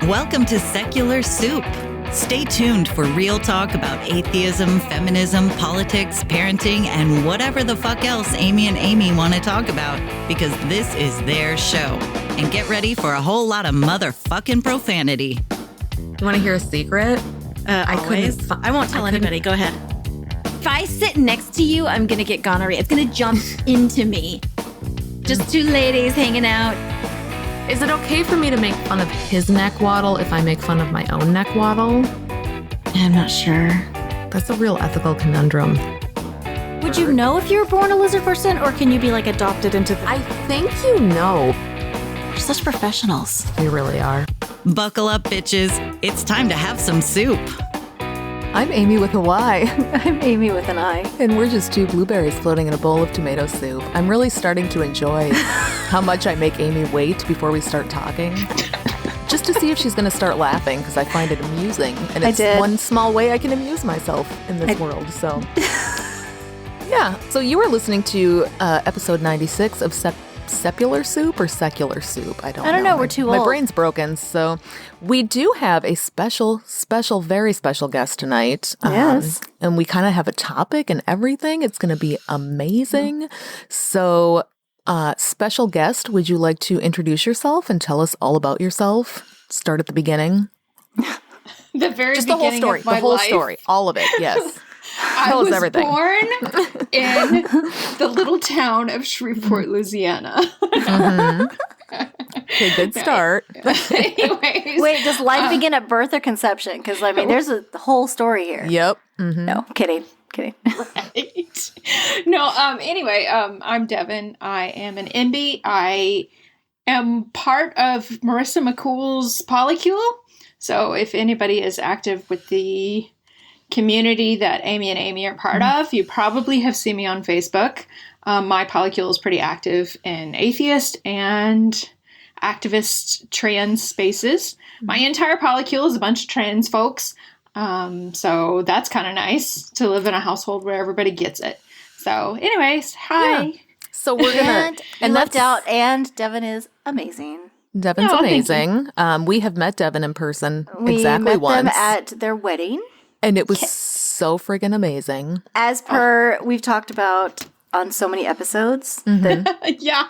Welcome to Secular Soup. Stay tuned for real talk about atheism, feminism, politics, parenting, and whatever the fuck else Amy and Amy want to talk about, because this is their show. And get ready for a whole lot of motherfucking profanity. You want to hear a secret? I won't tell anybody. Go ahead. If I sit next to you, I'm going to get gonorrhea. It's going to jump into me. Just two ladies hanging out. Is it okay for me to make fun of his neck waddle if I make fun of my own neck waddle? I'm not sure. That's a real ethical conundrum. Would you know if you were born a lizard person, or can you be like adopted into the... I think you know. We're such professionals. We really are. Buckle up, bitches. It's time to have some soup. I'm Amy with a Y. I'm Amy with an I. And we're just two blueberries floating in a bowl of tomato soup. I'm really starting to enjoy how much I make Amy wait before we start talking. Just to see if she's going to start laughing, because I find it amusing. And it's one small way I can amuse myself in this world. So, yeah. So you were listening to episode 96 of Secular Soup or Secular Soup? I don't know. We're too old. My brain's broken. So we do have a special, very special guest tonight. Yes. And we kind of have a topic and everything. It's going to be amazing. So special guest, would you like to introduce yourself and tell us all about yourself? Start at the beginning. The very Just beginning the whole story. of my The whole life. story. All of it. Yes. I was born in the little town of Shreveport, Louisiana. Okay, good start. Anyways. Wait, does life begin at birth or conception? Because, I mean, there's a whole story here. Yep. Mm-hmm. No, kidding. Right. No, anyway, I'm Devyn. I am an Enby. I am part of Marissa McCool's Polycule. So if anybody is active with the community that Amy and Amy are part of, you probably have seen me on Facebook. My polycule is pretty active in atheist and activist trans spaces. My entire polycule is a bunch of trans folks. So that's kind of nice to live in a household where everybody gets it. So anyways, hi. Yeah. So we're going to... And left out, and Devyn is amazing. Devyn's amazing. We have met Devyn in person exactly met once. them at their wedding. And it was so friggin' amazing. As per we've talked about on so many episodes. Yeah.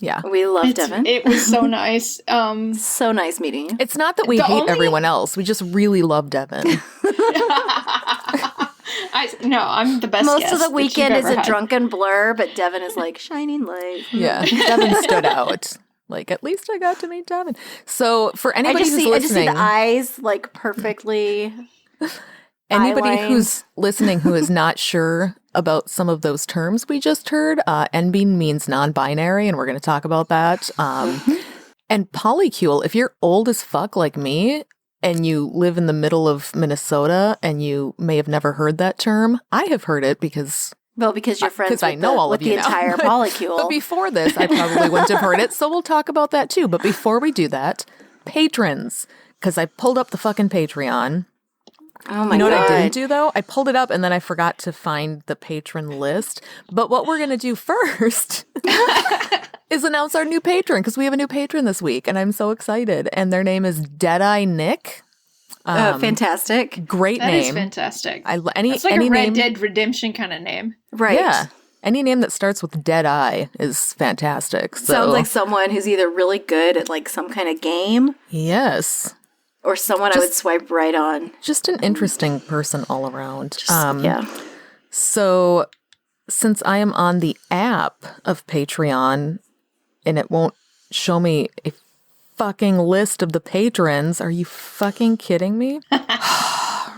Yeah. We love Devyn. It was so nice. So nice meeting you. It's not that we hate everyone else. We just really love Devyn. I'm the best Most guest of the that weekend you've is ever a had. drunken blur, but Devyn is like shining light. Yeah. Devyn stood out. Like, at least I got to meet Devyn. So for anybody who's listening. I just see the eyes like perfectly... Anybody eyeline. who's listening who is not sure about some of those terms we just heard, Enby means non-binary, and we're going to talk about that. And polycule, if you're old as fuck like me, and you live in the middle of Minnesota, and you may have never heard that term, I have heard it because... Well, because you're friends with, I know all with of you the now. entire polycule. But before this, I probably wouldn't have heard it, so we'll talk about that too. But before we do that, patrons, because I pulled up the fucking Patreon. Oh my You know God. what I didn't do, though? I pulled it up, and then I forgot to find the patron list. But what we're going to do first is announce our new patron, because we have a new patron this week, and I'm so excited. And their name is Deadeye Nick. Fantastic. Great That name. is fantastic. It's like a Red Dead Redemption kind of name. Right. Yeah. Any name that starts with Deadeye is fantastic. So. Sounds like someone who's either really good at like some kind of game Yes. or someone I would swipe right on. Just an interesting person all around. Yeah. So since I am on the app of Patreon and it won't show me a fucking list of the patrons, are you fucking kidding me?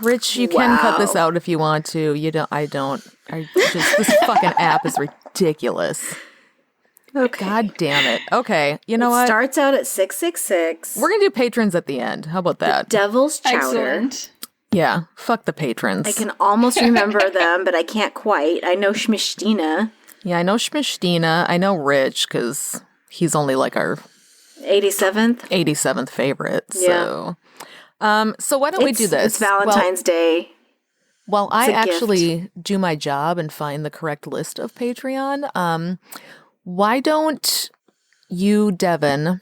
Rich, you can cut this out if you want to. You don't. I don't. This fucking app is ridiculous. Okay. God damn it. Okay, you know what? Starts out at 666. We're gonna do patrons at the end. How about that? Devil's Chowder. Excellent. Yeah, fuck the patrons. I can almost remember them, but I can't quite. I know Schmishtina. Yeah, I know Schmishtina. I know Rich, because he's only like our 87th. 87th favorite. So, so why don't we do this? It's Valentine's Day. Well, I It's a actually do my job and find the correct list of Patreon. Why don't you, Devyn,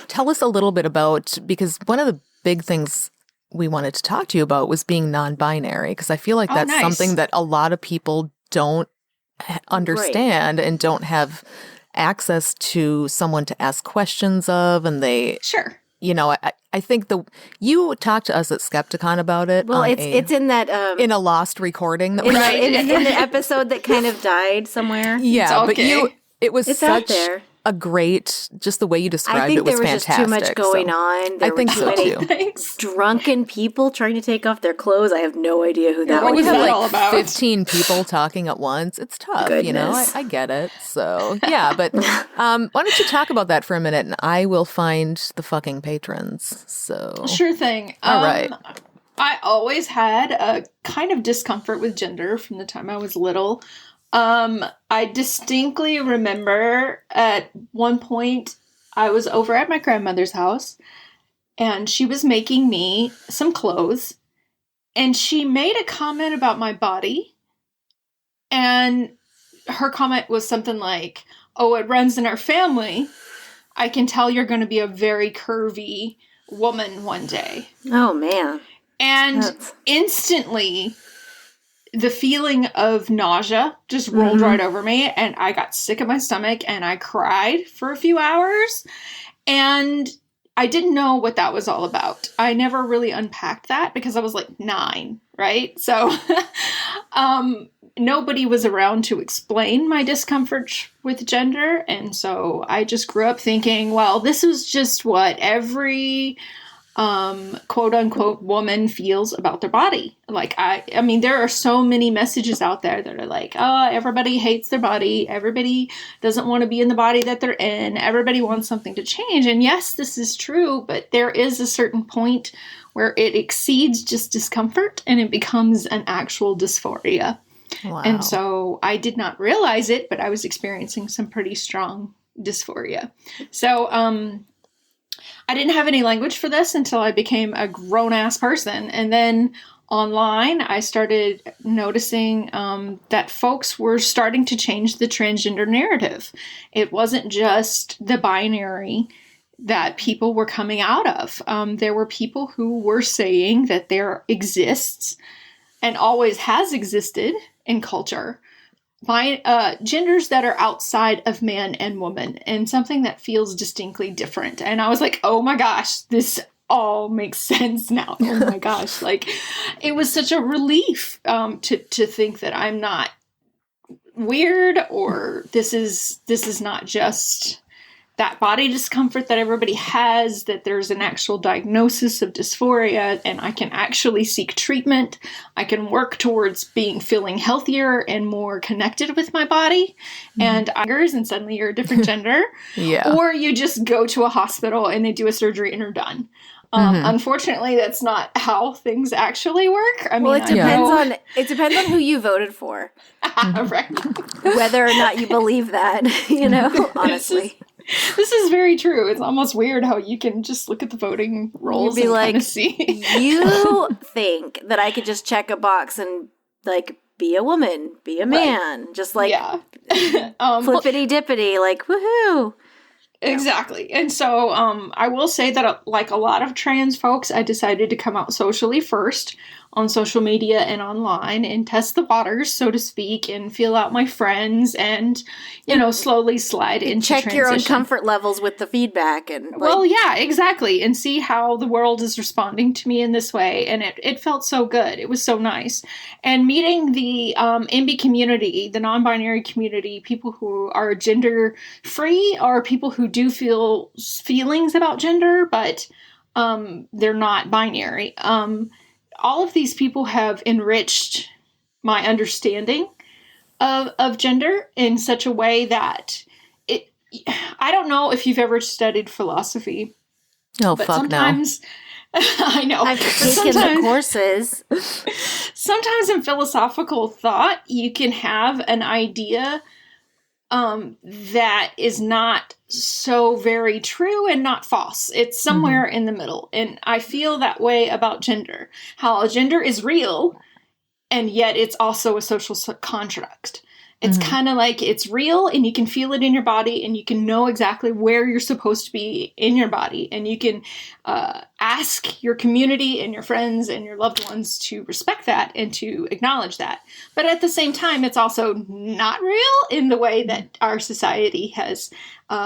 tell us a little bit about, because one of the big things we wanted to talk to you about was being non-binary, because I feel like that's nice. something that a lot of people don't understand and don't have access to someone to ask questions of, and they Sure. You know, I think you talked to us at Skepticon about it. Well, it's in that in a lost recording that in the episode that kind of died somewhere. Yeah, okay. but it's out such there. A great, just the way you described it was there was fantastic. just too much going on. There I think were so too too. many drunken people trying to take off their clothes. I have no idea who that What was. was that like all about? 15 people talking at once. It's tough, you know. Goodness. I get it. So yeah, but why don't you talk about that for a minute, and I will find the fucking patrons. So Sure thing. All right. I always had a kind of discomfort with gender from the time I was little. I distinctly remember at one point I was over at my grandmother's house and she was making me some clothes and she made a comment about my body, and her comment was something like, "Oh, it runs in our family. I can tell you're going to be a very curvy woman one day." Oh, man. And instantly, the feeling of nausea just rolled right over me, and I got sick at my stomach, and I cried for a few hours, and I didn't know what that was all about. I never really unpacked that because I was like 9, right? So nobody was around to explain my discomfort with gender, and so I just grew up thinking, well, this is just what every quote unquote woman feels about their body. Like, I mean, there are so many messages out there that are like, oh, everybody hates their body. Everybody doesn't want to be in the body that they're in. Everybody wants something to change. And yes, this is true, but there is a certain point where it exceeds just discomfort and it becomes an actual dysphoria. Wow. And so I did not realize it, but I was experiencing some pretty strong dysphoria. So, I didn't have any language for this until I became a grown-ass person. And then online, I started noticing that folks were starting to change the transgender narrative. It wasn't just the binary that people were coming out of. There were people who were saying that there exists and always has existed in culture genders that are outside of man and woman, and something that feels distinctly different. And I was like, oh my gosh, this all makes sense now. Oh my gosh. Like, it was such a relief to think that I'm not weird, or this is not just that body discomfort that everybody has, that there's an actual diagnosis of dysphoria, and I can actually seek treatment. I can work towards feeling healthier and more connected with my body. And and suddenly you're a different gender. Yeah. Or you just go to a hospital and they do a surgery and you're done. Unfortunately, that's not how things actually work. I mean, it depends on who you voted for. Right. Whether or not you believe that, you know, honestly. This is very true. It's almost weird how you can just look at the voting rolls and kind of see. You think that I could just check a box and, like, be a woman, be a man, just like flippity dippity, like, woohoo. Exactly. And so I will say that, like a lot of trans folks, I decided to come out socially first on social media and online and test the waters, so to speak, and feel out my friends and, you know, slowly slide into check transition. your own comfort levels with the feedback. And well, yeah, exactly. And see how the world is responding to me in this way. And it felt so good. It was so nice. And meeting the Enby community, the non-binary community, people who are gender free, or people who do feel feelings about gender, but they're not binary. All of these people have enriched my understanding of gender in such a way that I don't know if you've ever studied philosophy. Oh, but fuck sometimes, no. I know. I've taken the courses. Sometimes in philosophical thought, you can have an idea that is not so very true and not false. It's somewhere in the middle. And I feel that way about gender. How gender is real, and yet it's also a social construct. It's kind of like it's real and you can feel it in your body and you can know exactly where you're supposed to be in your body. And you can ask your community and your friends and your loved ones to respect that and to acknowledge that. But at the same time, it's also not real in the way that our society has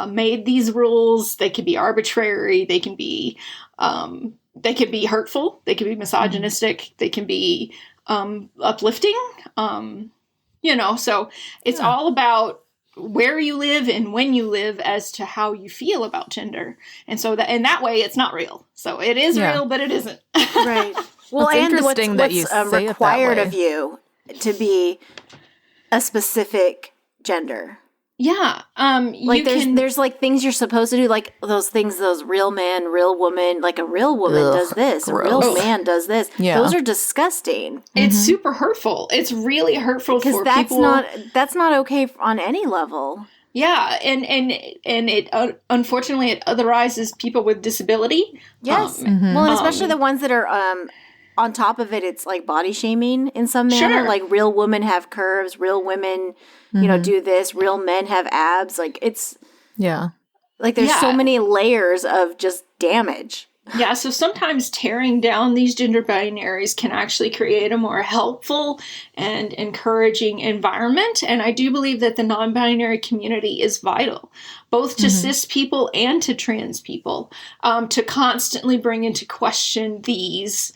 made these rules. They can be arbitrary. They can be hurtful. They can be misogynistic. They can be uplifting. So it's all about where you live and when you live as to how you feel about gender. And so that in that way, it's not real. So it is real, but it isn't. Right. Well, it's and interesting what's that you say required it that way. of you to be a specific gender. Yeah. There's like things you're supposed to do, like those things, those real man, real woman, like a real woman does this, gross. a real man does this. Yeah. Those are disgusting. It's super hurtful. It's really hurtful for people. That's not okay on any level. Yeah. And it, unfortunately, it otherizes people with disability. Yes. Well, especially the ones that are, on top of it, it's like body shaming in some manner. Sure. Like real women have curves, real women, do this, real men have abs. Like it's, like there's so many layers of just damage. Yeah, so sometimes tearing down these gender binaries can actually create a more helpful and encouraging environment. And I do believe that the non-binary community is vital, both to cis people and to trans people, to constantly bring into question these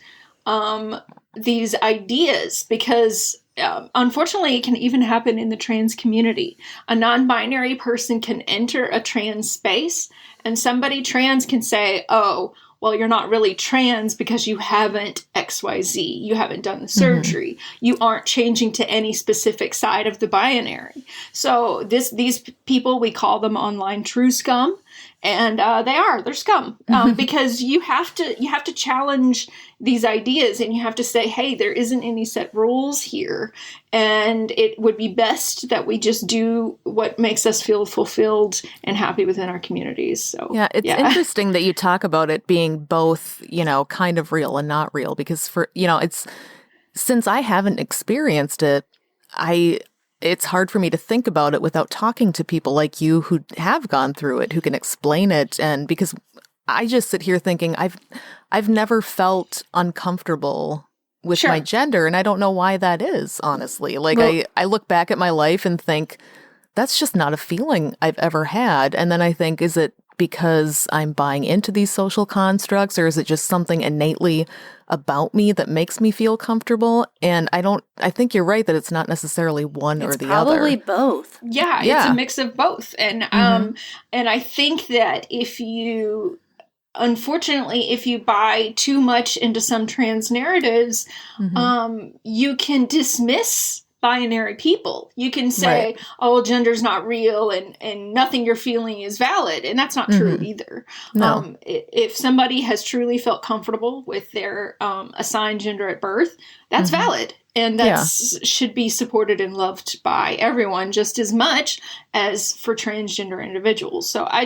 ideas, because unfortunately it can even happen in the trans community. A non-binary person can enter a trans space and somebody trans can say, oh, well, you're not really trans because you haven't XYZ. You haven't done the surgery. You aren't changing to any specific side of the binary. So these people, we call them online true scum. And they're scum, because you have to challenge these ideas and you have to say, hey, there isn't any set rules here. And it would be best that we just do what makes us feel fulfilled and happy within our communities. So it's interesting that you talk about it being both, kind of real and not real, because it's since I haven't experienced it, it's hard for me to think about it without talking to people like you who have gone through it, who can explain it. And because I just sit here thinking I've never felt uncomfortable with my gender, and I don't know why that is, honestly. Like, I look back at my life and think that's just not a feeling I've ever had. And then I think, is it because I'm buying into these social constructs, or is it just something innately about me that makes me feel comfortable? And I think you're right that it's not necessarily one or the other. Probably both. Yeah, it's a mix of both. And and I think that if you buy too much into some trans narratives, you can dismiss binary people. You can say, oh, gender's not real and nothing you're feeling is valid. And that's not true either. No. If somebody has truly felt comfortable with their assigned gender at birth, that's valid. And that should be supported and loved by everyone just as much as for transgender individuals. So I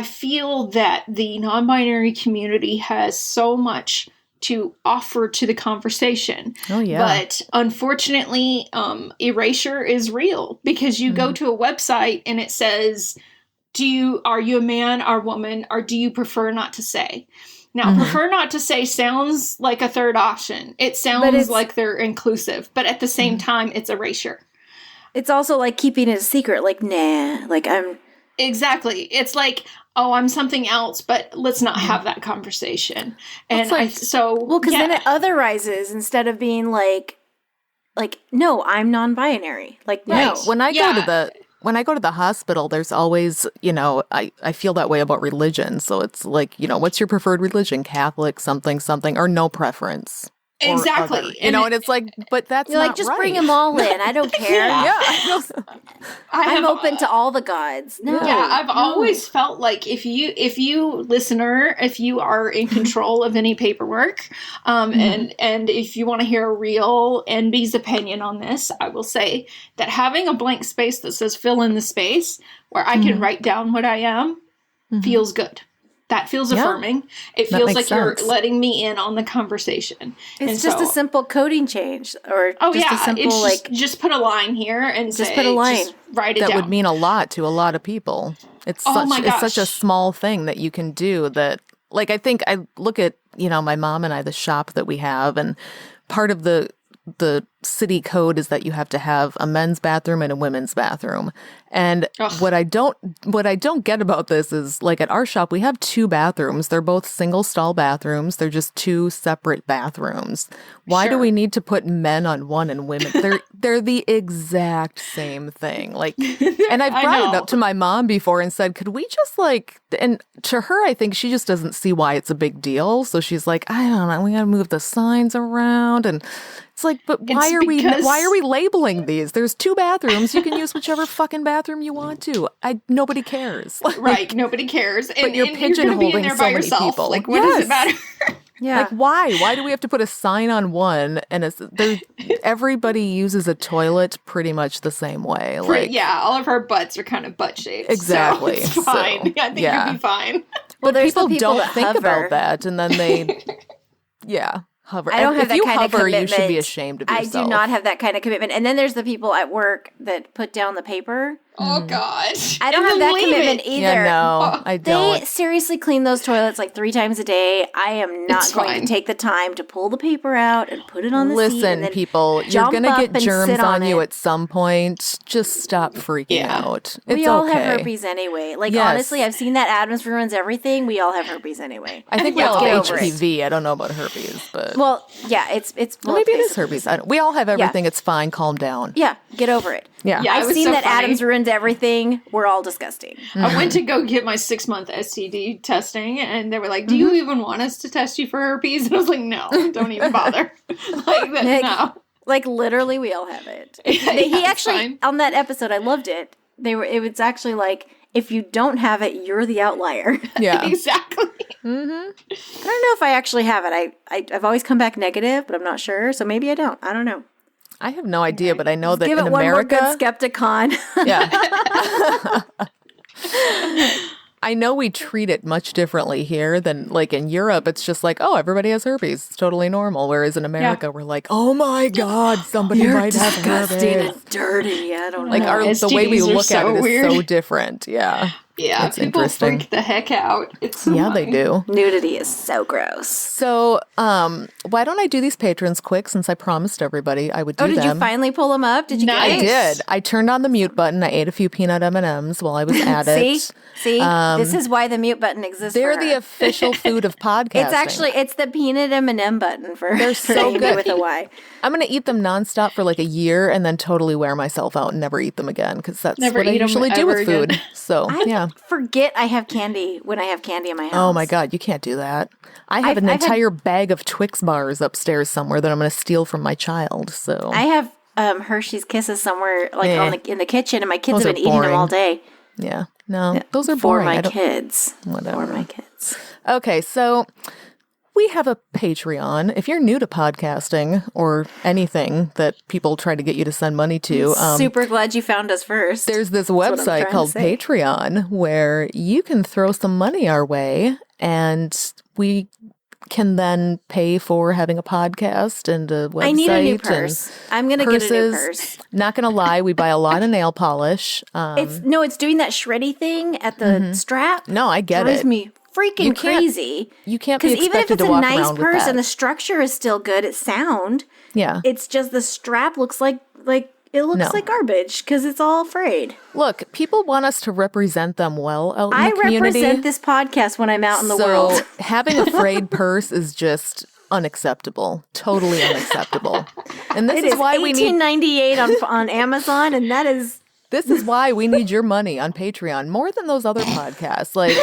feel that the non-binary community has so much to offer to the conversation. Oh, yeah. But unfortunately, erasure is real, because you go to a website and it says, are you a man or woman, or do you prefer not to say? Now, prefer not to say sounds like a third option. It sounds like they're inclusive, but at the same time, it's erasure. It's also like keeping it a secret, like, nah, like I'm... Exactly. It's like, oh, I'm something else, but let's not have that conversation. And because then it otherizes instead of being like, no, I'm non-binary. Like, no. When I go to the hospital, there's always, I feel that way about religion. So it's like, what's your preferred religion? Catholic, something, or no preference. Exactly. And it's like, but that's you're not like, just right. bring them all in. I don't care. I'm open to all the gods. No. Yeah, I've always felt like if you listener, if you are in control of any paperwork, and if you want to hear a real Enby's opinion on this, I will say that having a blank space that says fill in the space where I can write down what I am feels good. that feels affirming. It feels like sense. you're letting me in on the conversation. It's just a simple coding change, or just a simple just put a line here and just put a line. Just write it down. That would mean a lot to a lot of people. It's such a small thing that you can do that. Like, I think I look at, my mom and I, the shop that we have, and part of the city code is that you have to have a men's bathroom and a women's bathroom. And what I don't get about this is, like, at our shop, we have 2 bathrooms. They're both single stall bathrooms. They're just 2 separate bathrooms. Why do we need to put men on one and women? They're the exact same thing. Like, and I've brought it up to my mom before and said, could we just and to her, I think she just doesn't see why it's a big deal. So she's like, I don't know, we got to move the signs around. And it's like, but why are we labeling these? There's 2 bathrooms. You can use whichever fucking bathroom you want to. Nobody cares. Right, nobody cares. But you're pigeonholing so many people. Like, what does it matter? Yeah. Like, why? Why do we have to put a sign on one? And everybody uses a toilet pretty much the same way. All of our butts are kind of butt shaped. Exactly. So it's fine. I think you'll be fine. Well, there's people the don't that think hover. about that, and then they, hover. I don't have if that you kind hover, of commitment. You should be ashamed of yourself. I do not have that kind of commitment. And then there's the people at work that put down the paper. Oh, gosh. I don't have that commitment either. Yeah, no, I don't. They seriously clean those toilets like 3 times a day. I am not going fine. to take the time to pull the paper out and put it on the seat. Listen, people, you're going to get germs on you at some point. Just stop freaking out. It's we all okay. have herpes anyway. Like, honestly, I've seen that Adams ruins everything. We all have herpes anyway. I think we all have HPV. I don't know about herpes, but... Well, yeah, it's well, maybe it is herpes. We all have everything. Yeah. It's fine. Calm down. Yeah, get over it. Yeah. I've seen that Adams ruins everything. We're all disgusting. I went to go get my 6-month STD testing, and they were like, do you even want us to test you for herpes? And I was like, no, don't even bother. No. Like, literally, we all have it. He actually, on that episode, I loved it. It was actually like, if you don't have it, you're the outlier. Yeah. Exactly. Mm-hmm. I don't know if I actually have it. I've always come back negative, but I'm not sure. So maybe I don't. I don't know. I have no idea, but I know that Give in it one America... more good Skepticon. Yeah. I know we treat it much differently here than, like, in Europe. It's just like, oh, everybody has herpes. It's totally normal. Whereas in America, we're like, oh my God, somebody might have herpes. Disgusting and dirty. I don't know. Like, the way we look at it is so different. Yeah. Yeah, it's people interesting. Freak the heck out. It's so they do. Nudity is so gross. So, why don't I do these patrons quick, since I promised everybody I would do them. Did you finally pull them up? Did you Nice. I did. I turned on the mute button. I ate a few peanut M&Ms while I was at it. See? This is why the mute button exists. They're the official food of podcasting. It's the peanut M&M button for They're so Amy good. with a Y. I'm going to eat them nonstop for like a year and then totally wear myself out and never eat them again, because that's Never what I eat 'em usually do with ever food. again. So, I forget I have candy when I have candy in my house. Oh my God, you can't do that. I have an entire bag of Twix bars upstairs somewhere that I'm going to steal from my child. So I have Hershey's Kisses somewhere in the kitchen, and my kids have been eating them all day. Yeah. No, those are for boring. my kids. Whatever. For my kids. Okay, so we have a Patreon. If you're new to podcasting or anything that people try to get you to send money to, super glad you found us first. There's this website called Patreon where you can throw some money our way, and we can then pay for having a podcast and a website. I need a new purse. I'm going to get a new purse. Not going to lie, we buy a lot of nail polish. It's doing that shreddy thing at the strap. No, I get Drives it. me freaking crazy. You can't be even if expected it's to a walk nice around with purse that. and the structure is still good, it's sound. Yeah. It's just the strap looks like it looks like garbage because it's all frayed. Look, people want us to represent them well out in the community. I represent this podcast when I'm out in the world. Having a frayed purse is just unacceptable. Totally unacceptable. And this is why we need $18.98 on Amazon, and that is. This is why we need your money on Patreon more than those other podcasts. Like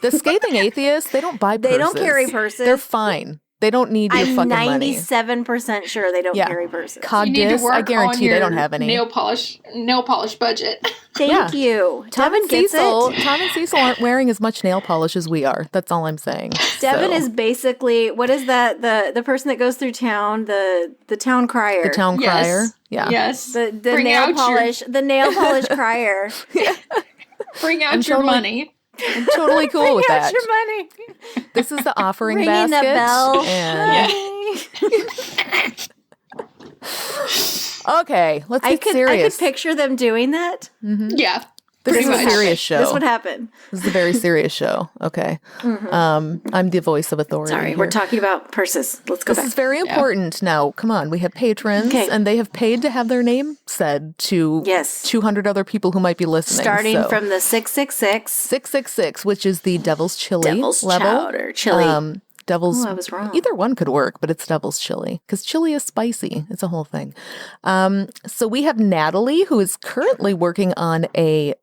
the Scathing Atheists, they don't buy purses. They don't carry purses. They're fine. They don't need your fucking money. I'm 97% sure they don't carry purses. Cogdis, I guarantee they don't have any. Nail polish budget. Thank you. Tom Devyn and Cecil aren't wearing as much nail polish as we are. That's all I'm saying. Devyn is basically, what is that? The person that goes through town, the town crier. The town crier. Yeah. Yes. The nail polish crier. Bring out your money. I'm totally cool with that. Your money. This is the offering Ringing basket. the bell. Okay, let's get serious. I could picture them doing that. Mm-hmm. Yeah. This is a serious show. This would happen. This is a very serious show. Okay. I'm the voice of authority. Sorry, here. we're talking about purses. Let's go back. This is very important. Now, come on. We have patrons, and they have paid to have their name said to 200 other people who might be listening. Starting from the 666. 666, which is the Devil's Chili Devil's level. Chowder. Chili. Devil's. I was wrong. Either one could work, but it's Devil's Chili because chili is spicy. It's a whole thing. So we have Natalie, who is currently working on a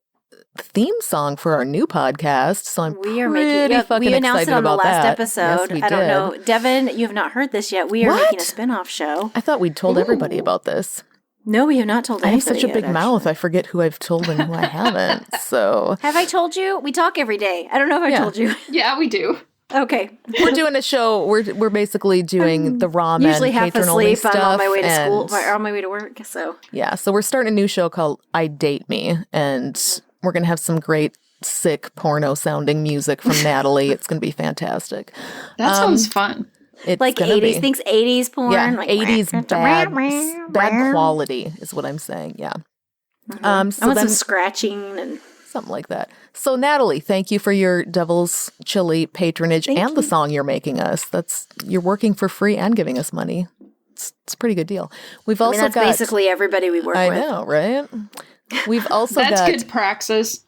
theme song for our new podcast. So I'm pretty fucking we announced excited it on the about last that. episode. Yes, we I don't did. know. Devyn, you have not heard this yet. We are making a spin-off show. I thought we'd told everybody about this. No, we have not told anybody. I have such a big mouth. I forget who I've told and who I haven't. So have I told you? We talk every day. I don't know if I told you. Yeah, we do. Okay. We're doing a show. We're basically doing the raw men usually half patron only asleep. stuff. I'm on my way to school or on my way to work. So so we're starting a new show called I Date Me, and we're gonna have some great sick porno sounding music from Natalie. It's gonna be fantastic. That sounds fun. It's like 80s, thinks 80s porn. Yeah, like 80s bad quality is what I'm saying. Yeah. So I want some scratching and something like that. So Natalie, thank you for your Devil's Chili patronage and the song you're making us. You're working for free and giving us money. It's a pretty good deal. We've also that's got basically everybody we work with. I know, right? We've also that's got good praxis.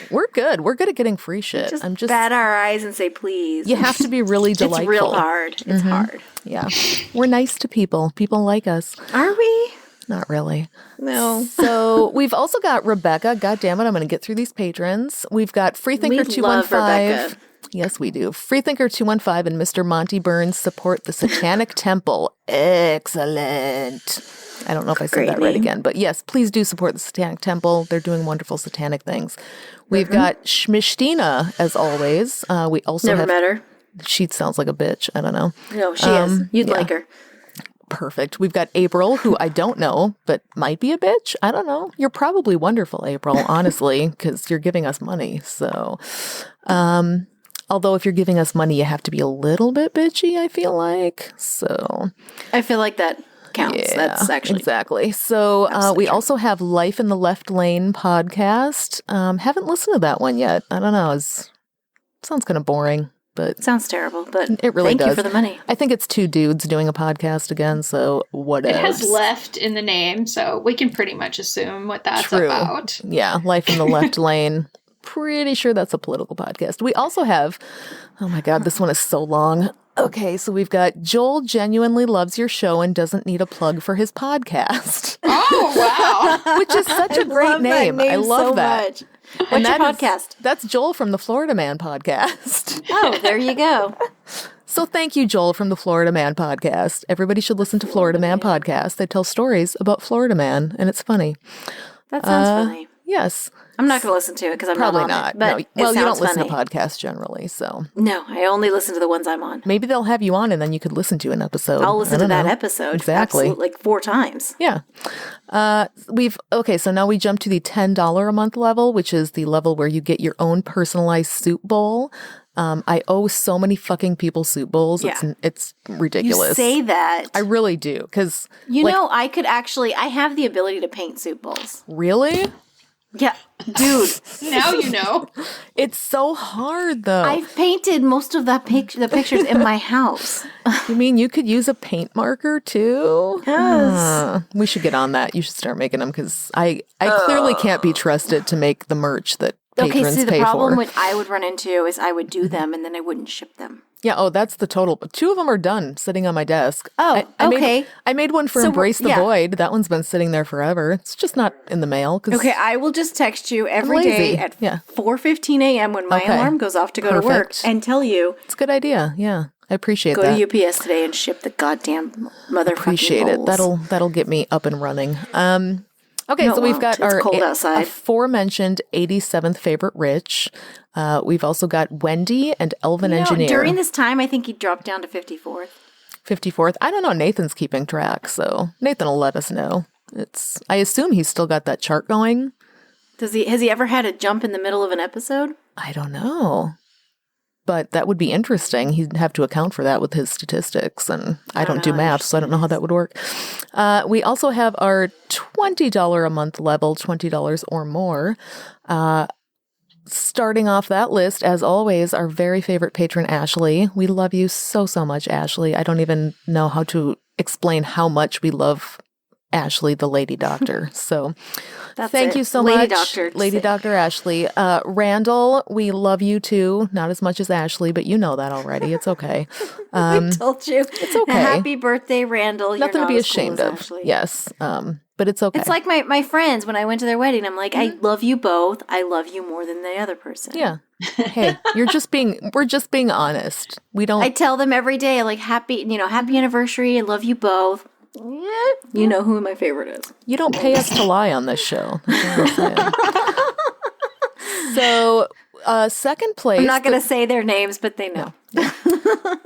We're good. We're good at getting free shit. I'm just bat our eyes and say please. You have to be really delightful. It's real hard. It's hard. Yeah. We're nice to people. People like us. Are we? Not really. No. So we've also got Rebecca. God damn it, I'm going to get through these patrons. We've got Freethinker 215. Love Rebecca. Yes, we do. Freethinker 215 and Mr. Monty Burns support the Satanic Temple. Excellent. I don't know if I said that right again, but yes, please do support the Satanic Temple. They're doing wonderful satanic things. We've got Schmishtina, as always. We also never met her. She sounds like a bitch. I don't know. No, she is. You'd like her. Perfect. We've got April, who I don't know, but might be a bitch. I don't know. You're probably wonderful, April, honestly, because you're giving us money. So, although if you're giving us money, you have to be a little bit bitchy, I feel like. So, I feel like that counts. Yeah, that's actually exactly. So we also have Life in the Left Lane podcast. Haven't listened to that one yet. I don't know. Sounds kind of boring. But sounds terrible, but it really thank does. you for the money. I think it's two dudes doing a podcast again, so whatever. It has left in the name, so we can pretty much assume what that's about. Yeah, Life in the Left Lane. Pretty sure that's a political podcast. We also have, oh my God, this one is so long. Okay, so we've got Joel genuinely loves your show and doesn't need a plug for his podcast. Oh, wow. Which is such a great name. I love so that. Much. What's your podcast? That's Joel from the Florida Man podcast. Oh, there you go. So thank you, Joel from the Florida Man podcast. Everybody should listen to Florida Man podcast. They tell stories about Florida Man, and it's funny. That sounds funny. Yes. I'm not going to listen to it because I'm probably not on not. it, but no. Well, you don't funny. listen to podcasts generally, so no, I only listen to the ones I'm on. Maybe they'll have you on, and then you could listen to an episode. I'll listen to that episode exactly, like 4 times. Yeah. So now we jump to the $10 a month level, which is the level where you get your own personalized soup bowl. I owe so many fucking people soup bowls. Yeah. It's ridiculous. You say that. I really do, because I have the ability to paint soup bowls. Really? Yeah, dude. Now you know. It's so hard, though. I've painted most of the pictures in my house. You mean you could use a paint marker, too? Yes. We should get on that. You should start making them, because I clearly can't be trusted to make the merch that patrons the pay problem for. I would run into is I would do them and then I wouldn't ship them. Yeah, that's the total. 2 of them are done, sitting on my desk. Oh, okay. I made one for Embrace the Void. That one's been sitting there forever. It's just not in the mail. Okay, I will just text you every day at 4:15 a.m. when my alarm goes off to go to work and tell you. It's a good idea, yeah. I appreciate that. Go to UPS today and ship the goddamn motherfucking Appreciate bowls. it. That'll get me up and running. Okay, so we've got our aforementioned 87th favorite Rich. We've also got Wendy and Elvin Engineer. During this time, I think he dropped down to 54th. 54th? I don't know. Nathan's keeping track, so Nathan will let us know. I assume he's still got that chart going. Has he ever had a jump in the middle of an episode? I don't know. But that would be interesting. He'd have to account for that with his statistics. And I don't do math, so I don't know how that would work. We also have our $20 a month level, $20 or more. Starting off that list, as always, our very favorite patron, Ashley. We love you so, so much, Ashley. I don't even know how to explain how much we love Ashley, the lady doctor. So thank you so much, Lady Doctor Ashley. Randall, we love you too. Not as much as Ashley, but you know that already. It's okay. I told you. It's okay. Happy birthday, Randall. Nothing to be ashamed of. Ashley. Yes. But it's okay. It's like my friends when I went to their wedding. I'm like, I love you both. I love you more than the other person. Yeah. Hey, we're just being honest. We don't. I tell them every day, like, happy anniversary. I love you both. Yeah. You know who my favorite is. You don't pay us to lie on this show. That's what I'm saying. So, second place. I'm not going to say their names, but they know.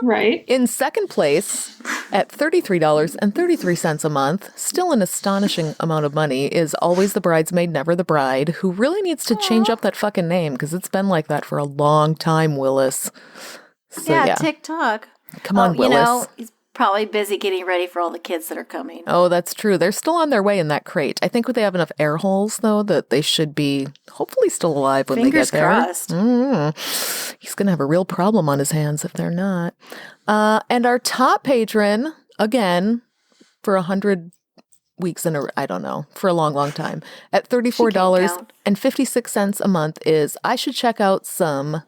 Right. In second place, at $33.33 a month, still an astonishing amount of money, is Always the Bridesmaid, Never the Bride, who really needs to change up that fucking name because it's been like that for a long time, Willis. So, yeah. TikTok. Come on, Willis. He's probably busy getting ready for all the kids that are coming. Oh, that's true. They're still on their way in that crate. I think they have enough air holes, though, that they should be hopefully still alive when Fingers they get there. crossed. He's going to have a real problem on his hands if they're not. And our top patron, again, for 100 weeks I don't know, for a long, long time, at $34.56 a month is I should check out some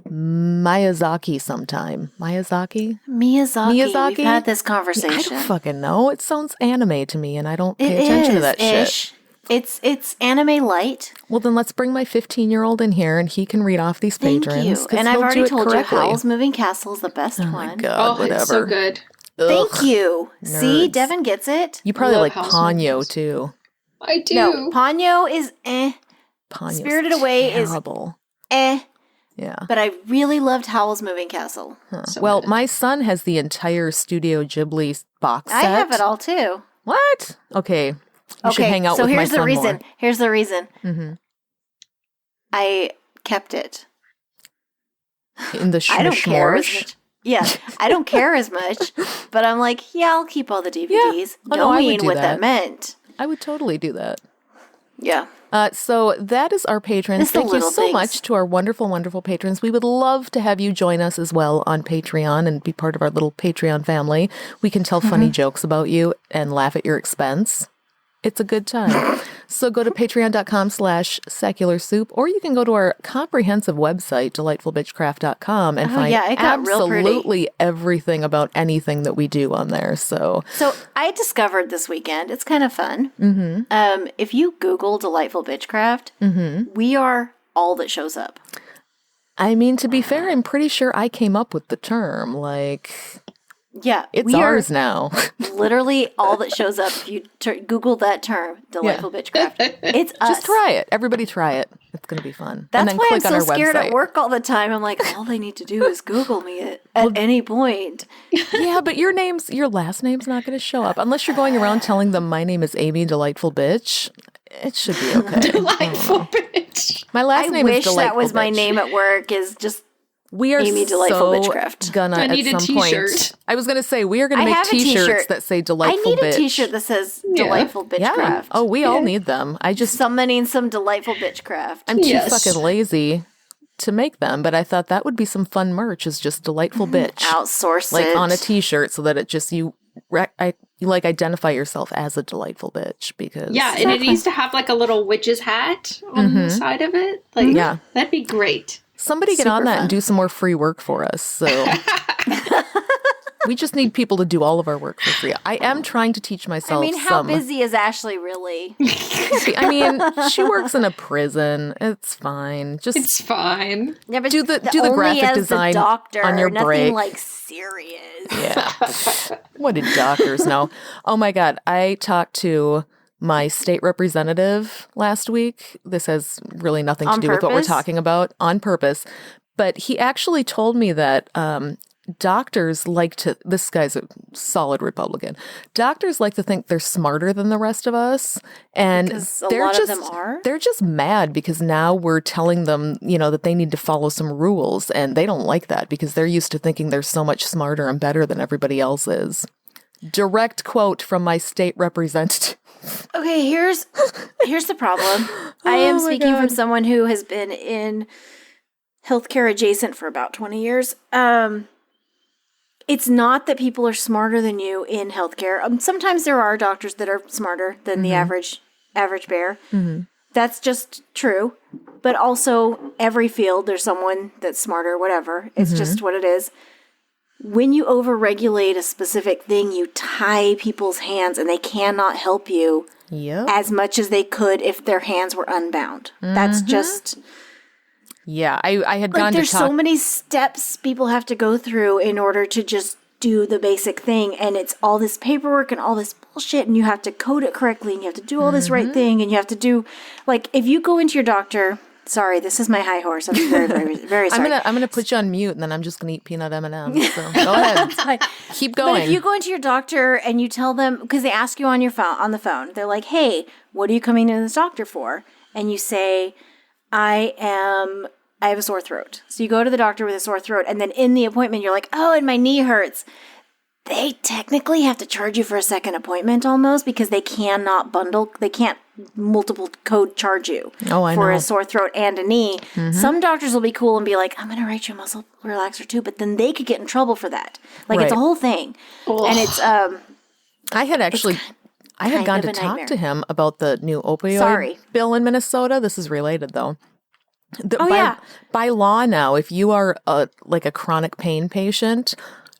Miyazaki sometime. Miyazaki? We've had this conversation. I don't fucking know. It sounds anime to me, and I don't pay attention to that shit. It's anime light. Well, then let's bring my 15-year-old in here, and he can read off these patrons. Thank you. And I've already told you Howl's Moving Castle is the best one. Oh my God, whatever. It's so good. Ugh. Thank you. Nerds. See, Devyn gets it. You probably like Howl's Ponyo, Moving too. I do. No, Ponyo is Ponyo's Spirited Away terrible. is Yeah. But I really loved Howl's Moving Castle. Huh. So Well, good. my son has the entire Studio Ghibli box set. I have it all too. What? Okay. You should hang out with my son here's the reason. more. Here's the reason. Mm-hmm. I kept it. In the I don't care as shmishmorsh. much. Yeah, I don't care as much, but I'm like, yeah, I'll keep all the DVDs. Oh, no, I would Knowing do what that. that meant. I would totally do that. Yeah. So that is our patrons. It's the Thank you little so things. much to our wonderful, wonderful patrons. We would love to have you join us as well on Patreon and be part of our little Patreon family. We can tell funny jokes about you and laugh at your expense. It's a good time. So go to patreon.com/secularsoup, or you can go to our comprehensive website, delightfulbitchcraft.com, and find it got real pretty. absolutely everything about anything that we do on there. So I discovered this weekend, it's kind of fun. mm-hmm. If you Google Delightful Bitchcraft, we are all that shows up. I mean, to be fair, I'm pretty sure I came up with the term. Like, Yeah. it's ours now. Literally all that shows up if you Google that term, Delightful Bitchcraft. It's us. Just try it. Everybody try it. It's going to be fun. That's and then why I'm click on so our scared website. at work all the time. I'm like, all they need to do is Google me at any point. Yeah, but your last name's not going to show up unless you're going around telling them my name is Amy Delightful Bitch. It should be okay. Delightful bitch. My last name is wish Delightful that was my Bitch. name at work is just We are Amy Delightful so Bitchcraft. gonna I need at a some t-shirt. point. I was gonna say we are gonna I make have a t-shirts t-shirt. that say I Delightful need Bitch. a t-shirt that says Yeah. Delightful Bitchcraft. Yeah. Oh, we all need them. I just Summoning some Delightful Bitchcraft. I'm too Yes. fucking lazy to make them, but I thought that would be some fun merch. Is just Delightful Bitch, Outsource like it. on a t-shirt, so that it just you like identify yourself as a delightful bitch because Yeah, and it needs to have like a little witch's hat on the side of it. Like, Yeah. that'd be great. somebody get on Super that fun. and do some more free work for us. So we just need people to do all of our work for free. I am trying to teach myself. I mean, how busy is Ashley really? I mean, she works in a prison. It's fine. Just It's fine. Yeah, but Do the only graphic as design the doctor, on your nothing break. like serious. yeah. What did doctors know? Oh my God. I talked to my state representative last week. This has really nothing to On do with what we're purpose? talking about on purpose. But he actually told me that doctors like to, this guy's a solid Republican. Doctors like to think they're smarter than the rest of us. And they're just mad because now we're telling them, that they need to follow some rules. And they don't like that because they're used to thinking they're so much smarter and better than everybody else is. Direct quote from my state representative. Okay, here's the problem. I am speaking from someone who has been in healthcare adjacent for about 20 years. It's not that people are smarter than you in healthcare. Sometimes there are doctors that are smarter than the average bear. Mm-hmm. That's just true. But also, every field, there's someone that's smarter, whatever. It's just what it is. When you overregulate a specific thing, you tie people's hands and they cannot help you as much as they could if their hands were unbound. That's just... Yeah, I had gone to there's so many steps people have to go through in order to just do the basic thing. And it's all this paperwork and all this bullshit. And you have to code it correctly. And you have to do all this right thing. And you have to do... if you go into your doctor... Sorry, this is my high horse. I'm very, very, very sorry. I'm gonna put you on mute, and then I'm just gonna eat peanut M&Ms. So go ahead, keep going. But if you go into your doctor and you tell them, because they ask you on the phone, they're like, "Hey, what are you coming to this doctor for?" And you say, "I have a sore throat." So you go to the doctor with a sore throat, and then in the appointment, you're like, "Oh, and my knee hurts." They technically have to charge you for a second appointment almost because they cannot bundle. They can't multiple code charge you for a sore throat and a knee. Mm-hmm. Some doctors will be cool and be like, I'm going to write you a muscle relaxer too, but then they could get in trouble for that. It's a whole thing. Ugh. And it's... I had gone to talk to him about the new opioid bill in Minnesota. This is related though. By law now, if you are a chronic pain patient...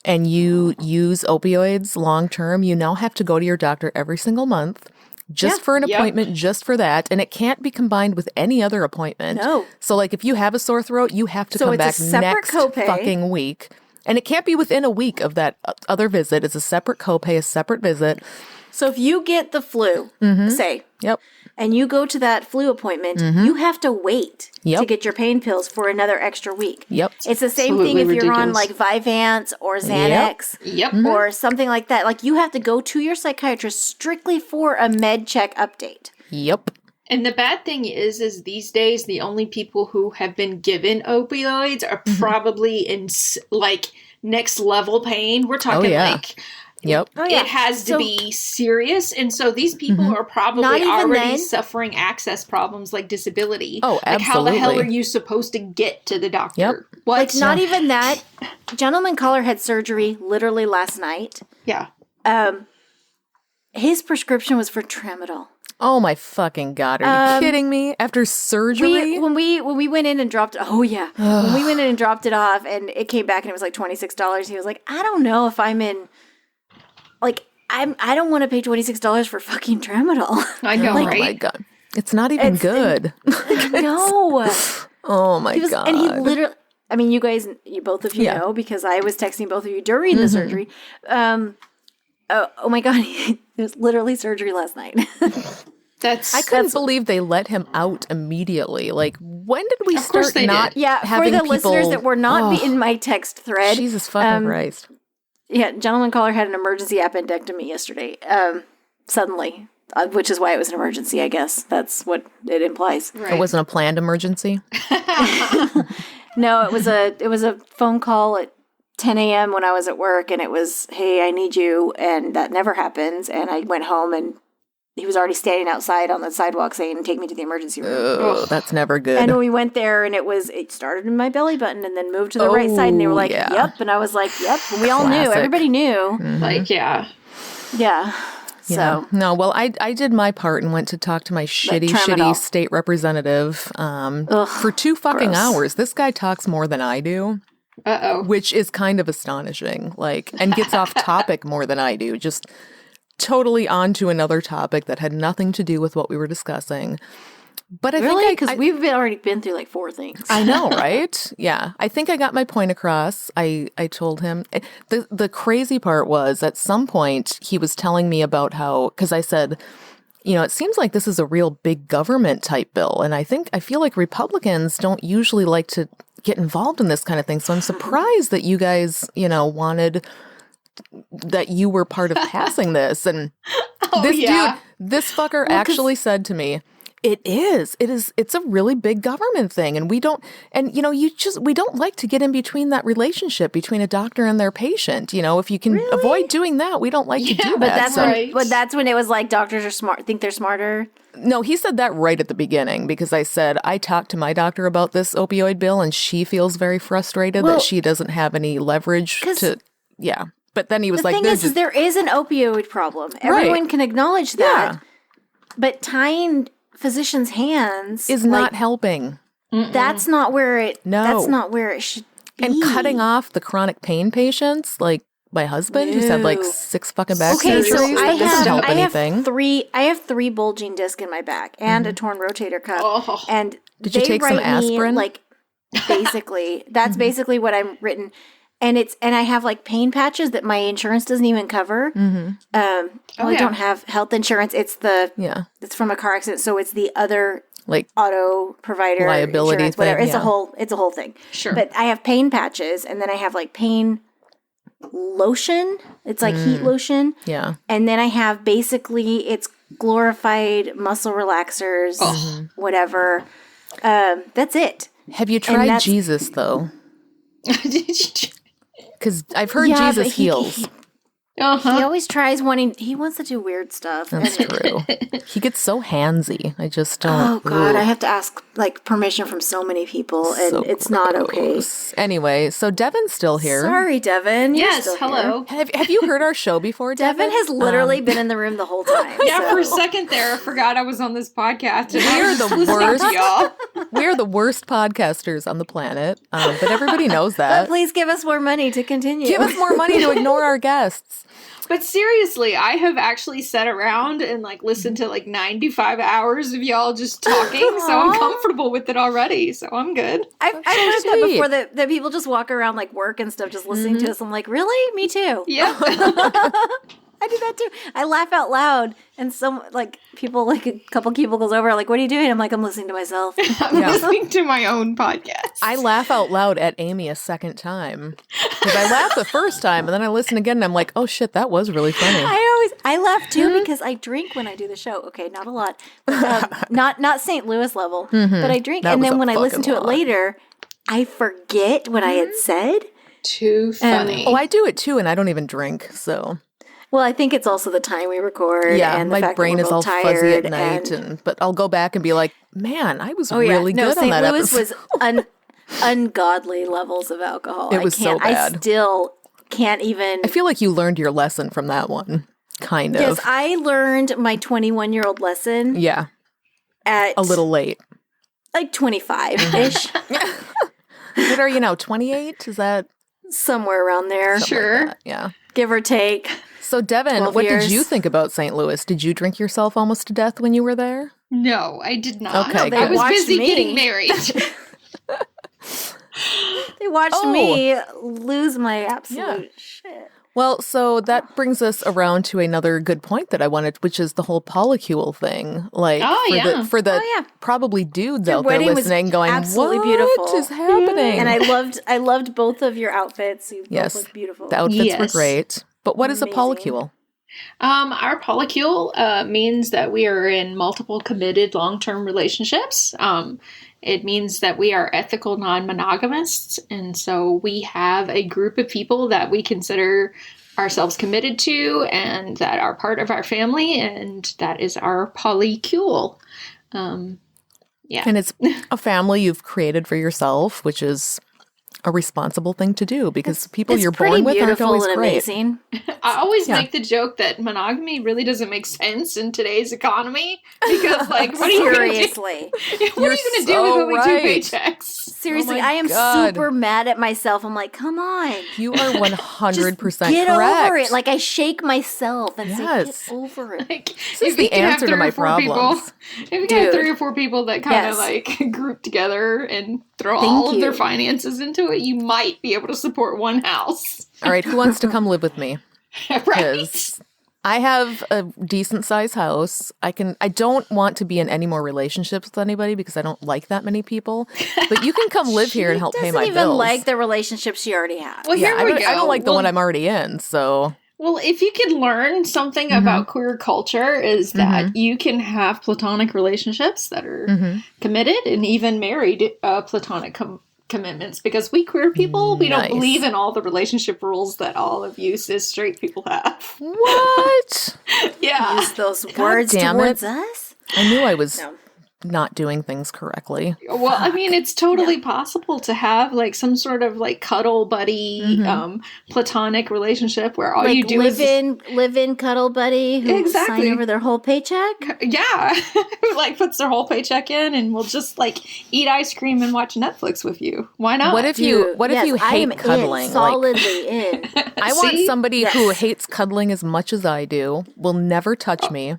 and you use opioids long-term, you now have to go to your doctor every single month just for an appointment, just for that. And it can't be combined with any other appointment. No. So, if you have a sore throat, you have to come back next fucking week. And it can't be within a week of that other visit. It's a separate copay, a separate visit. So if you get the flu, say, and you go to that flu appointment, you have to wait to get your pain pills for another extra week. Yep. It's the same thing if you're on Vyvanse or Xanax or something like that. You have to go to your psychiatrist strictly for a med check update. Yep. And the bad thing is these days, the only people who have been given opioids are probably in next level pain. We're talking it has to be serious. And so these people are probably already suffering access problems like disability. Oh, absolutely. How the hell are you supposed to get to the doctor? Yep. What? Not even that. Gentleman caller had surgery literally last night. Yeah. His prescription was for tramadol. Oh my fucking God. Are you kidding me? After surgery? When we went in and dropped it, when we went in and dropped it off and it came back and it was $26, he was like, I don't know if I'm in, I don't want to pay $26 for fucking tramadol. I know, right? Oh my God. It's not even good. No. Oh my God. And he literally, you guys, both of you know, because I was texting both of you during the surgery. Oh my God, it was literally surgery last night. I couldn't believe they let him out immediately. When did we start not having for the listeners that were not in my text thread. Jesus fucking Christ. Yeah, gentleman caller had an emergency appendectomy yesterday, suddenly, which is why it was an emergency, I guess. That's what it implies. Right. It wasn't a planned emergency? No, it was a phone call at 10 a.m. when I was at work, and it was, hey, I need you, and that never happens. And I went home, and he was already standing outside on the sidewalk saying, take me to the emergency room. Oh, that's never good. And when we went there, and it started in my belly button and then moved to the right side, and they were like, yep. And I was like, yep. And we all knew. Everybody knew. Mm-hmm. Yeah. So. No, well, I did my part and went to talk to my shitty state representative for 2 fucking hours. This guy talks more than I do. Uh-oh. Which is kind of astonishing, and gets off topic more than I do. Just totally onto another topic that had nothing to do with what we were discussing. But I think because we've already been through 4 things. I know, right? Yeah. I think I got my point across. I told him. The crazy part was at some point he was telling me about how, because I said, it seems like this is a real big government type bill. And I feel like Republicans don't usually like to get involved in this kind of thing. So I'm surprised that you guys, wanted that you were part of passing this. And this fucker actually said to me, it's a really big government thing. And we don't like to get in between that relationship between a doctor and their patient. If you can avoid doing that, we don't like to do that. But that's when it was like doctors are smart, think they're smarter. No, he said that right at the beginning because I said, I talked to my doctor about this opioid bill and she feels very frustrated that she doesn't have any leverage But then he was like, the thing is, there is an opioid problem. Everyone can acknowledge that. Yeah. But tying physicians' hands is not helping. That's not where it that's not where it should be. And cutting off the chronic pain patients, like my husband who's had like 6 fucking back surgeries. So that doesn't help anything. I have 3 bulging discs in my back and a torn rotator cuff. Oh. And did you take some aspirin? Basically, that's basically what I'm written. And I have like pain patches that my insurance doesn't even cover. I don't have health insurance. It's from a car accident, so it's the other like auto provider liability insurance, whatever. thing, It's a whole thing. Sure. But I have pain patches, and then I have like pain lotion. It's like heat lotion. Yeah. And then I have basically it's glorified muscle relaxers, whatever. That's it. Have you tried Jesus though? Because I've heard Jesus heals. He always tries he wants to do weird stuff. That's true. He gets so handsy. I just don't. Oh, God. I have to ask, permission from so many people, and it's not okay. Anyway, so Devyn's still here. Sorry, Devyn. Yes, hello. Have you heard our show before, Devyn? Devyn has literally been in the room the whole time. For a second there, I forgot I was on this podcast. And We are the worst. Y'all. We are the worst podcasters on the planet, but everybody knows But that. please give us more money to continue. Give us more money to ignore our guests. But seriously, I have actually sat around and listened to 95 hours of y'all just talking, so I'm comfortable with it already. So I'm good. I've heard that before, that people just walk around work and stuff just listening to us. I'm like, really? Me too. Yeah. I do that too. I laugh out loud, and some people a couple cubicles over are like, "What are you doing?" I'm like, "I'm listening to myself." I'm listening to my own podcast. I laugh out loud at Amy a second time because I laughed the first time, and then I listen again, and I'm like, "Oh shit, that was really funny." I laugh too because I drink when I do the show. Okay, not a lot, but, not St. Louis level, but I drink, and then when I listen to it later, I forget what I had said. Too funny. I do it too, and I don't even drink, so. Well, I think it's also the time we record. Yeah, and the my fact brain that we're is all both fuzzy at tired night, but I'll go back and be like, man, I was really good on that episode. St. Louis was ungodly levels of alcohol. It was so bad. I still can't even. I feel like you learned your lesson from that one, kind of. Yes, I learned my 21-year-old lesson. Yeah. At a little late. 25-ish. What are you now, 28? Is that? Somewhere around there. Sure. Like yeah. Give or take. So, Devyn, what did you think about St. Louis? Did you drink yourself almost to death when you were there? No, I did not. Okay, I was busy getting married. They watched me lose my absolute shit. Well, so that brings us around to another good point that I wanted, which is the whole polycule thing. For the probably dudes out there listening, going, absolutely what beautiful. is happening? And I loved both of your outfits. You both looked beautiful. The outfits were great. But what is a polycule? Our polycule means that we are in multiple committed long-term relationships. It means that we are ethical non-monogamists. And so we have a group of people that we consider ourselves committed to and that are part of our family. And that is our polycule. And it's a family you've created for yourself, which is a responsible thing to do because people you're born with aren't always great. Amazing. I always make the joke that monogamy really doesn't make sense in today's economy because, what are you going to do? What are you going to do with only 2 paychecks? Seriously, I am super mad at myself. I'm like, come on. You are 100% correct. Get over it. I shake myself and say, get over it. This is the answer to my problems. If we got 3 or 4 people that kind of group together and throw all of their finances into it, you might be able to support one house. All right, who wants to come live with me? Right. I have a decent sized house. I don't want to be in any more relationships with anybody because I don't like that many people. But you can come live here and help pay my bills. Doesn't even like the relationship she already has. Well, here we go. I don't like the one I'm already in, so. Well, if you could learn something about queer culture is that you can have platonic relationships that are committed and even married platonic commitments, because we queer people, we don't believe in all the relationship rules that all of you cis straight people have. What? Yeah. Use those words towards us? I knew I was not doing things correctly. Well, I mean, it's totally possible to have like some sort of like cuddle buddy, platonic relationship where all you do is live in cuddle buddy who sign over their whole paycheck. Yeah, who like puts their whole paycheck in and will just like eat ice cream and watch Netflix with you. Why not? What if you hate cuddling? Solidly in. I want somebody who hates cuddling as much as I do, will never touch me.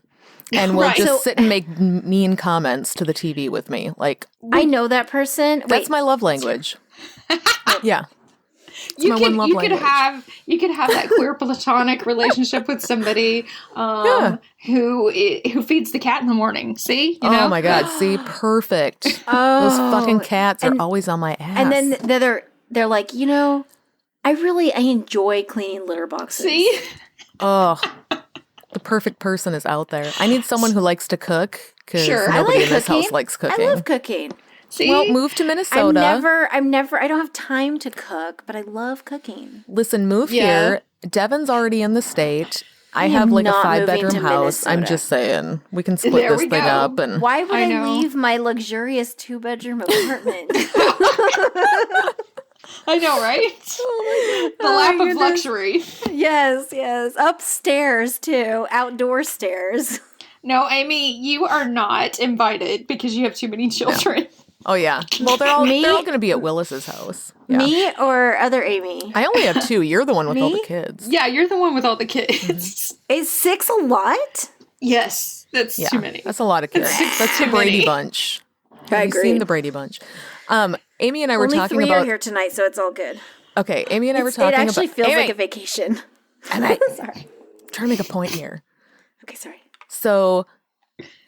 And will just sit and make mean comments to the TV with me. Like, I know that person. That's my love language. Yeah. You could have that queer platonic relationship with somebody who feeds the cat in the morning. See? You know? Oh my God. See? Perfect. Those fucking cats are always on my ass. And then they're like, I enjoy cleaning litter boxes. See? Oh. The perfect person is out there. I need someone who likes to cook, because nobody in this house likes cooking. I love cooking. See? Well, move to Minnesota. I don't have time to cook, but I love cooking. Listen, move here. Devyn's already in the state. I have like a 5-bedroom house. I'm just saying. We can split this thing up. And why would I leave my luxurious 2-bedroom apartment? I know, right? The lap of luxury. Yes. Upstairs, too. Outdoor stairs. No, Amy, you are not invited because you have too many children. No. Oh, yeah. Well, they're all going to be at Willis's house. Yeah. Me or other Amy? I only have 2. You're the one with all the kids. Yeah, you're the one with all the kids. Is 6 a lot? Yes. That's too many. That's a lot of kids. That's the Brady Bunch. I agree. You've seen the Brady Bunch. Amy and I were talking about... Only 3 are here tonight, so it's all good. Okay, Amy and I were talking about... It actually feels like a vacation. Sorry. I'm trying to make a point here. Okay, sorry. So,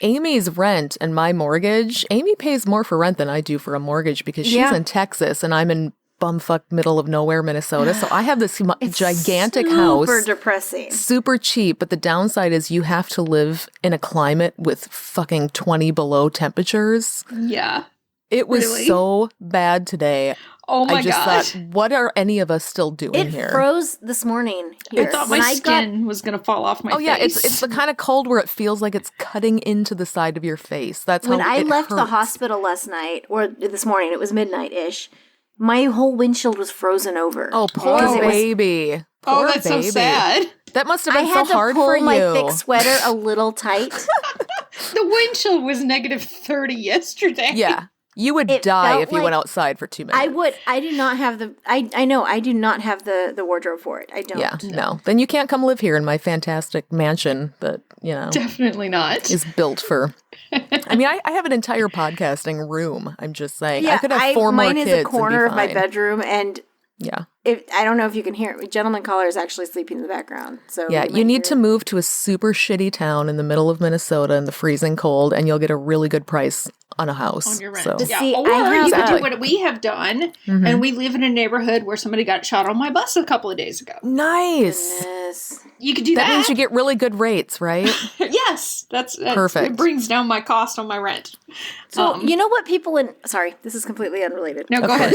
Amy's rent and my mortgage, Amy pays more for rent than I do for a mortgage because she's in Texas and I'm in bumfuck middle of nowhere, Minnesota. So I have this gigantic house. Super depressing. Super cheap, but the downside is you have to live in a climate with fucking 20 below temperatures. Yeah. It was so bad today. Oh my gosh. I just thought, what are any of us still doing here? It froze this morning here. I thought my skin was going to fall off my face. Oh yeah, it's the kind of cold where it feels like it's cutting into the side of your face. That's how it hurts. When I left the hospital last night, or this morning, it was midnight-ish, my whole windshield was frozen over. Oh, poor baby. Poor that's so sad. That must have been so hard for you. I had to pull my thick sweater a little tight. The windshield was negative 30 yesterday. Yeah. You would die if you went outside for 2 minutes. I would. I do not have the... I know. I do not have the wardrobe for it. I don't. Yeah, no. Then you can't come live here in my fantastic mansion that, Definitely not. Is built for... I mean, I have an entire podcasting room. I'm just saying. I could have 4 more kids. Mine is a corner of my bedroom, and... Yeah. I don't know if you can hear it. Gentleman caller is actually sleeping in the background. So yeah, you need to move to a super shitty town in the middle of Minnesota in the freezing cold, and you'll get a really good price on a house. On your rent. So. Yeah. Or you could do what we have done, and we live in a neighborhood where somebody got shot on my bus a couple of days ago. Nice. Goodness. You could do that. That means you get really good rates, right? Yes. That's perfect. It brings down my cost on my rent. So, you know what people in... Sorry, this is completely unrelated. No, go ahead.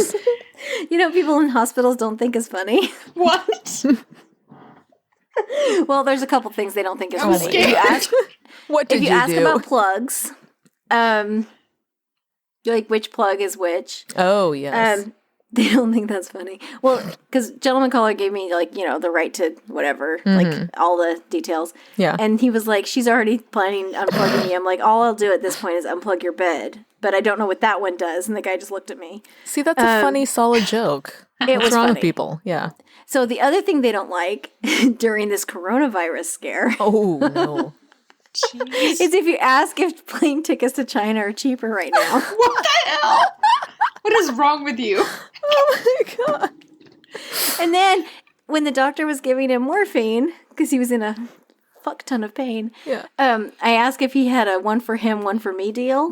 You know people in hospitals don't think is funny? What? Well, there's a couple things they don't think is funny. Scared. If you ask, what did you do? If you ask about plugs, like which plug is which. Oh, yes. They don't think that's funny. Well, because gentleman caller gave me the right to whatever, like all the details. Yeah. And he was like, she's already planning unplugging me. I'm like, all I'll do at this point is unplug your bed. But I don't know what that one does. And the guy just looked at me. See, that's a funny, solid joke. What's wrong with people? Yeah. So the other thing they don't like during this coronavirus scare. Oh, no. Is if you ask if plane tickets to China are cheaper right now. What the hell? What is wrong with you? Oh my God. And then when the doctor was giving him morphine, because he was in a fuck ton of pain. Yeah. I asked if he had a one for him, one for me deal.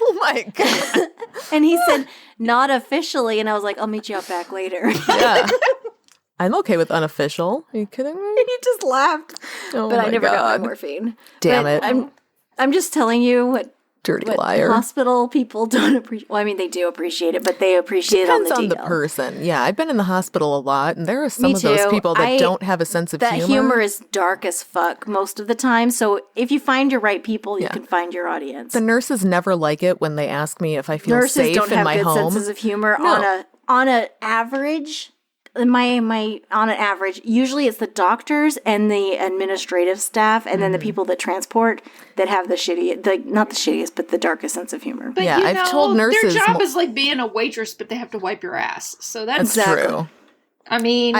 Oh my God. And he said, not officially. And I was like, I'll meet you out back later. Yeah. I'm okay with unofficial. Are you kidding me? He just laughed. Oh But I my never got God. my morphine. Damn But it. I'm just telling you what Dirty what liar. hospital people don't appreciate. Well, I mean, they do appreciate it, but they appreciate Depends it on on the the deal. person. Yeah, I've been in the hospital a lot, and there are some Me of those too. people that don't have a sense of That humor. humor is dark as fuck most of the time. So if you find your right people, you Yeah. can find your audience. The nurses never like it when they ask me if I feel Nurses safe don't in have my good home. senses of humor No. on a average. My on an average, usually it's the doctors and the administrative staff, and then the people that transport that have the shitty, not the shittiest, but the darkest sense of humor. But Yeah, I've told nurses their job is like being a waitress, but they have to wipe your ass. So that's True. I mean,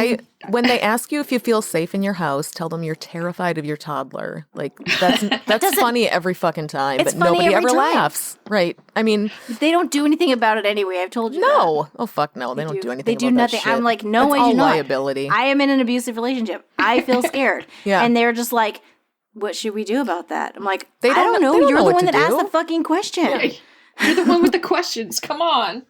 When they ask you if you feel safe in your house, tell them you're terrified of your toddler. Like that's funny every fucking time, It's but funny nobody every ever time. laughs. Right. I mean, They don't do anything about it anyway. I've told you. no. Oh fuck no. They don't do anything They do about nothing. that shit. I'm like, no, That's I all do not. liability. I am in an abusive relationship. I feel scared. Yeah. And they're just like, what should we do about that? I'm like, They I don't don't know- know. they don't You're know the what one to that asked do. the fucking question. you're the one with the questions. Come on.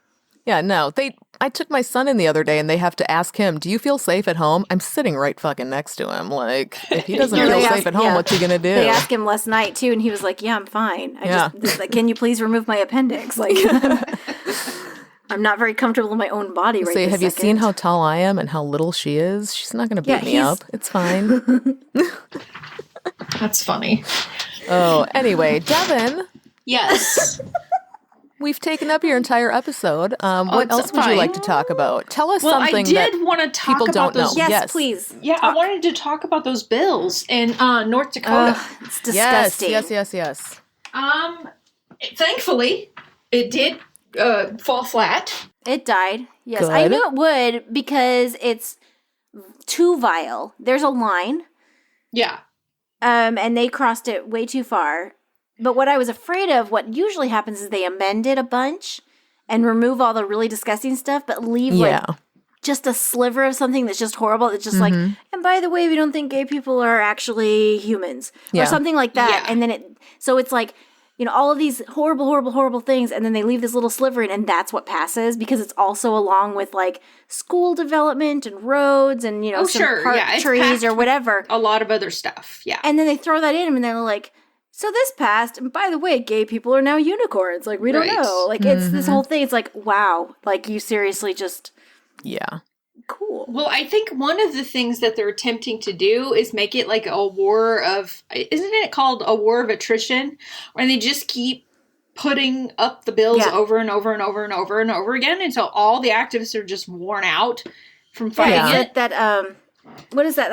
Yeah, no. I took my son in the other day and they have to ask him, do you feel safe at home? I'm sitting right fucking next to him. Like, if he doesn't feel They safe asked- at home, yeah. what's he going to do? They asked him last night too, and he was like, "Yeah, I'm fine. Yeah. Just like, can you please remove my appendix? Like, I'm not very comfortable in my own body right Say, this have you second." seen how tall I am and how little she is? She's not going to beat Yeah, me he's- up. It's fine. That's funny. Oh, anyway, Devyn, Yes. we've taken up your entire episode. What it's else would you fine. like to talk about? Tell us Well, something I did that want to talk people about don't know. those. Yes, Yes. please. Yeah, I wanted to talk about those bills in North Dakota. Ugh, it's disgusting. Yes. Thankfully, it did fall flat. It died. Yes, I Good. knew it would because it's too vile. There's a line, Yeah. and they crossed it way too far. But what I was afraid of, what usually happens is they amend it a bunch and remove all the really disgusting stuff, but leave Yeah. like just a sliver of something that's just horrible. It's just like, and by the way, we don't think gay people are actually humans Yeah. or something like that. Yeah. And then so it's like, all of these horrible things, and then they leave this little sliver in, and that's what passes because it's also along with like school development and roads and some sure. park Yeah, it's trees packed or whatever. A lot of other stuff. Yeah. And then they throw that in, and they're like, so this passed, and by the way, gay people are now unicorns. Like, we don't Right. know. Like, it's this whole thing. It's like, wow. Like, you seriously just, Yeah. cool. Well, I think one of the things that they're attempting to do is make it like a war of, isn't it called a war of attrition? Where they just keep putting up the bills Yeah. over and over and over and over and over again until all the activists are just worn out from fighting Yeah. it. What is that?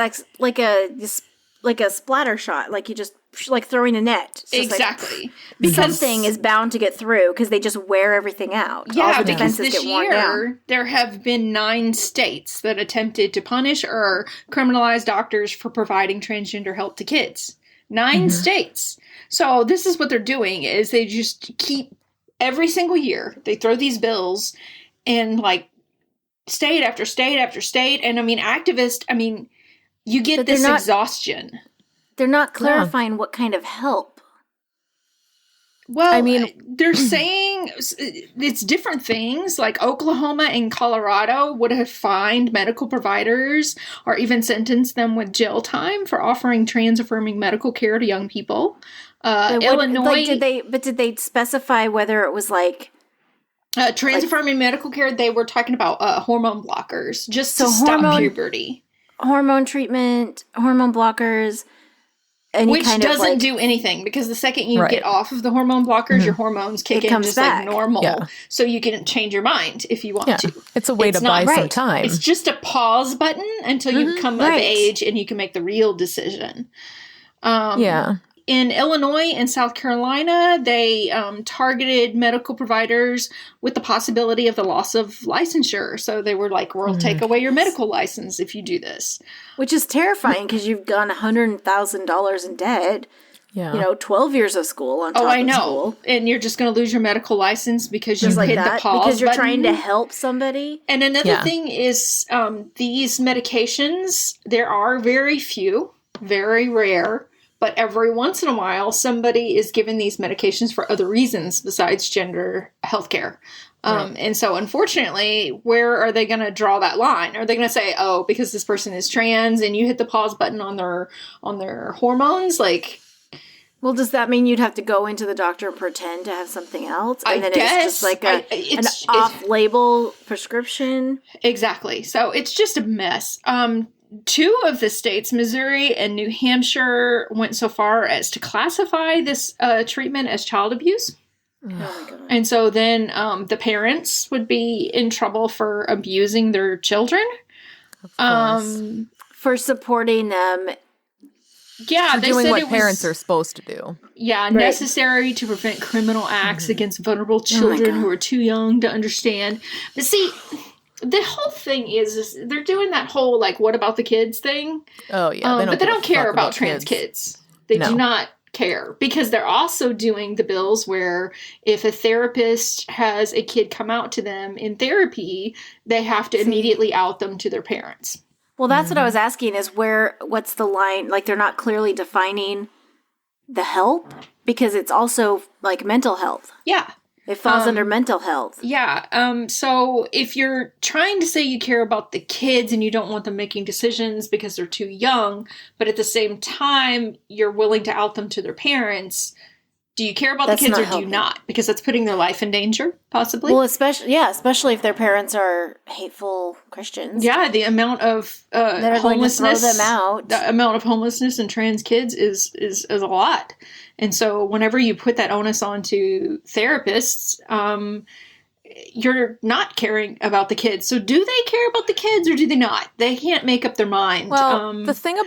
Like a splatter shot. Like, you just, like throwing a net. It's just like, Exactly. something is bound to get through because they just wear everything out. All Yeah, the because defenses this get worn down. year there have been 9 states that attempted to punish or criminalize doctors for providing transgender help to kids. 9 states. So this is what they're doing is they just keep every single year they throw these bills in like state after state after state, and activists. You get But they're this not- exhaustion. They're not clarifying what kind of help. Well, I mean- they're saying it's different things. Like Oklahoma and Colorado would have fined medical providers or even sentenced them with jail time for offering trans-affirming medical care to young people. Illinois, Did they specify whether it was like trans-affirming medical care, they were talking about hormone blockers just So to stop hormone- puberty. hormone treatment, hormone blockers, any Which kind doesn't of like, do anything because the second you Right. get off of the hormone blockers, your hormones kick It in comes just back. like normal. Yeah. So you can change your mind if you want Yeah. to. It's a way It's to buy not some right. time. It's just a pause button until you come of right. age and you can make the real decision. Yeah. In Illinois and South Carolina, they targeted medical providers with the possibility of the loss of licensure. So they were like, we'll take away your medical license if you do this. which is terrifying because you've gone $100,000 in debt. Yeah. 12 years of school on top Oh, I of know. school. And you're just going to lose your medical license because you Just like hit the that pause because you're button. trying to help somebody. And another Yeah. thing is these medications, there are very few, very rare, But every once in a while, somebody is given these medications for other reasons besides gender healthcare. And so, unfortunately, where are they going to draw that line? Are they going to say, "Oh, because this person is trans, and you hit the pause button on their hormones"? Like, well, does that mean you'd have to go into the doctor and pretend to have something else, and I then guess, it's just like an off-label prescription? Exactly. So it's just a mess. 2 of the states, Missouri and New Hampshire, went so far as to classify this treatment as child abuse. Oh my God. And so then the parents would be in trouble for abusing their children. Of course. For supporting them. Yeah, they doing what parents are supposed to do. Yeah, right. Necessary to prevent criminal acts against vulnerable children who are too young to understand. But see, the whole thing is they're doing that whole, like, what about the kids thing? Oh, yeah. But they don't care about trans kids. They do not care, because they're also doing the bills where if a therapist has a kid come out to them in therapy, they have to immediately out them to their parents. Well, that's what I was asking is what's the line? Like, they're not clearly defining the help, because it's also like mental health. Yeah. It falls under mental health. Yeah. So if you're trying to say you care about the kids and you don't want them making decisions because they're too young, but at the same time, you're willing to out them to their parents, do you care about the kids or do you not? Because that's putting their life in danger, possibly. Well, especially if their parents are hateful Christians. Yeah, the amount of homelessness, throw them out. The amount of homelessness in trans kids is a lot. And so whenever you put that onus onto therapists, you're not caring about the kids. So do they care about the kids or do they not? They can't make up their mind. Well, the thing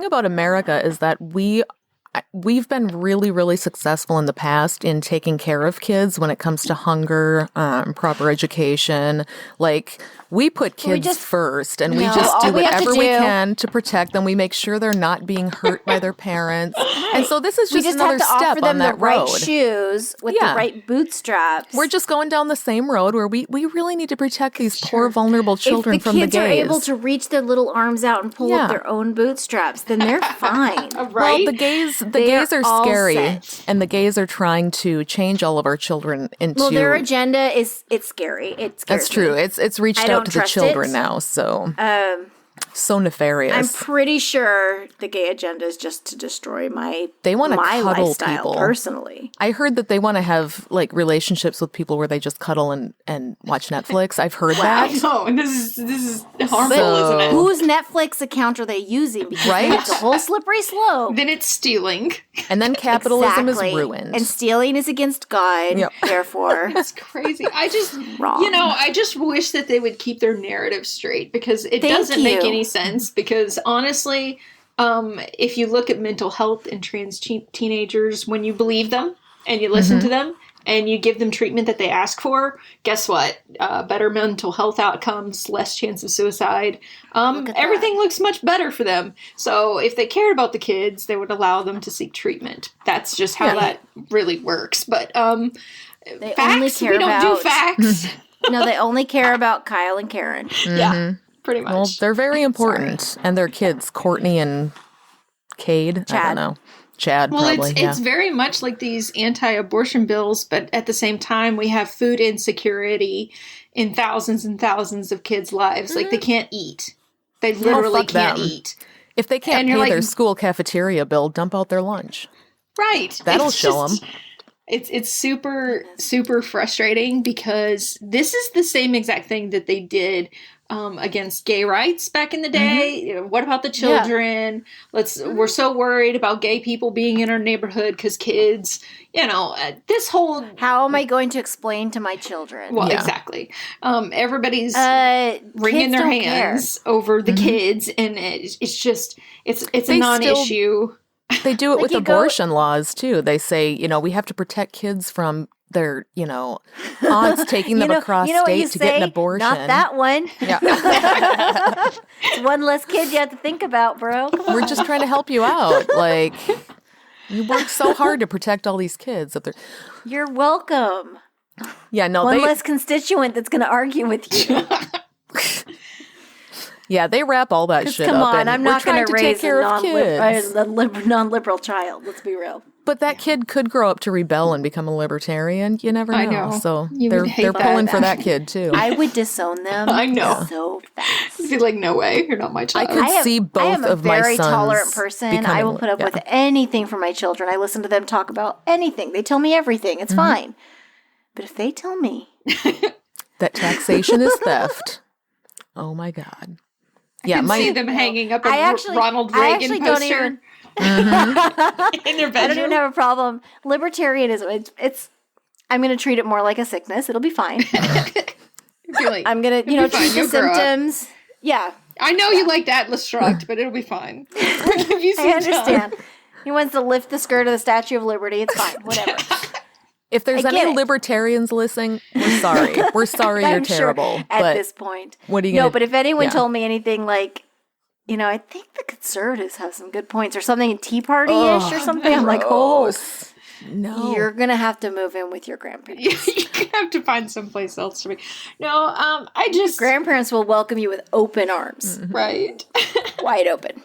about America is that we've been really, really successful in the past in taking care of kids when it comes to hunger, proper education. Like, we put kids first, and we just do whatever we can to protect them. We make sure they're not being hurt by their parents. And so this is just another step on that road. Right shoes with the right bootstraps. We're just going down the same road where we really need to protect these poor, vulnerable children from the gays. If the kids are able to reach their little arms out and pull up their own bootstraps, then they're fine. Right? Well, the gays are scary, and the gays are trying to change all of our children into. Well, their agenda it's scary. That's true. It's reached out to the children now, so so nefarious. I'm pretty sure the gay agenda is just to destroy my cuddle lifestyle people personally. I heard that they want to have like relationships with people where they just cuddle and watch Netflix. I've heard that. No, and this is harmful, isn't it? Whose Netflix account are they using? Because it's a whole slippery slope. Then it's stealing. And then capitalism is ruined. And stealing is against God, therefore. It's crazy. I just wish that they would keep their narrative straight, because it doesn't make any sense. Because honestly, if you look at mental health in trans teenagers, when you believe them and you listen to them and you give them treatment that they ask for, guess what? Better mental health outcomes, less chance of suicide. Everything looks much better for them. So if they cared about the kids, they would allow them to seek treatment. That's just how that really works. But they facts, only care we don't do facts. No, they only care about Kyle and Karen. Yeah. Pretty much. Well, they're very important. And their kids, Courtney and Cade. Chad. I don't know. Chad, well, probably. It's very much like these anti-abortion bills, but at the same time, we have food insecurity in thousands and thousands of kids' lives. Like, they can't eat. They literally can't eat. If they can't pay their school cafeteria bill, dump out their lunch. Right. That'll show them. It's super, super frustrating, because this is the same exact thing that they did against gay rights back in the day. You know, what about the children? We're so worried about gay people being in our neighborhood because kids, this whole... How am I going to explain to my children? Well, exactly. Everybody's wringing their hands over the kids, and it's just, it's a non-issue. They do it with abortion laws, too. They say, we have to protect kids from their, aunts taking them across state to get an abortion. Not that one. Yeah. It's one less kid you have to think about, bro. Come on. We're just trying to help you out. Like, you work so hard to protect all these kids that they're... You're welcome. Yeah, no, one less constituent that's going to argue with you. Yeah, they wrap all that shit Come up. on, and I'm we're not going trying to take raise care of kids. a non-liberal child. Let's be real. But that kid could grow up to rebel and become a libertarian. You never know. I know. So You they're would hate pulling that. for that kid too. I would disown them. I know. So fast. I'd be like, no way, you're not my I child. could see both I am a of my very sons tolerant person. I will put up with anything for my children. I listen to them talk about anything. They tell me everything. It's fine. But if they tell me that taxation is theft, oh my God. Yeah, I can see them hanging up a Ronald Reagan poster. In their bedroom. I don't even have a problem. Libertarianism, I'm going to treat it more like a sickness. It'll be fine. Like, I'm going to, treat the symptoms. Yeah. I know you like that Lestruct, but it'll be fine. We'll give you some I understand. time. He wants to lift the skirt of the Statue of Liberty. It's fine. Whatever. If there's any libertarians listening, we're sorry. We're sorry you're terrible. At this point. What are you No, gonna, but if anyone told me anything like, I think the conservatives have some good points or something Tea Party-ish or something, I'm like, no. You're going to have to move in with your grandparents. You're going to have to find someplace else to be. No, I just... Grandparents will welcome you with open arms. Right. Wide open.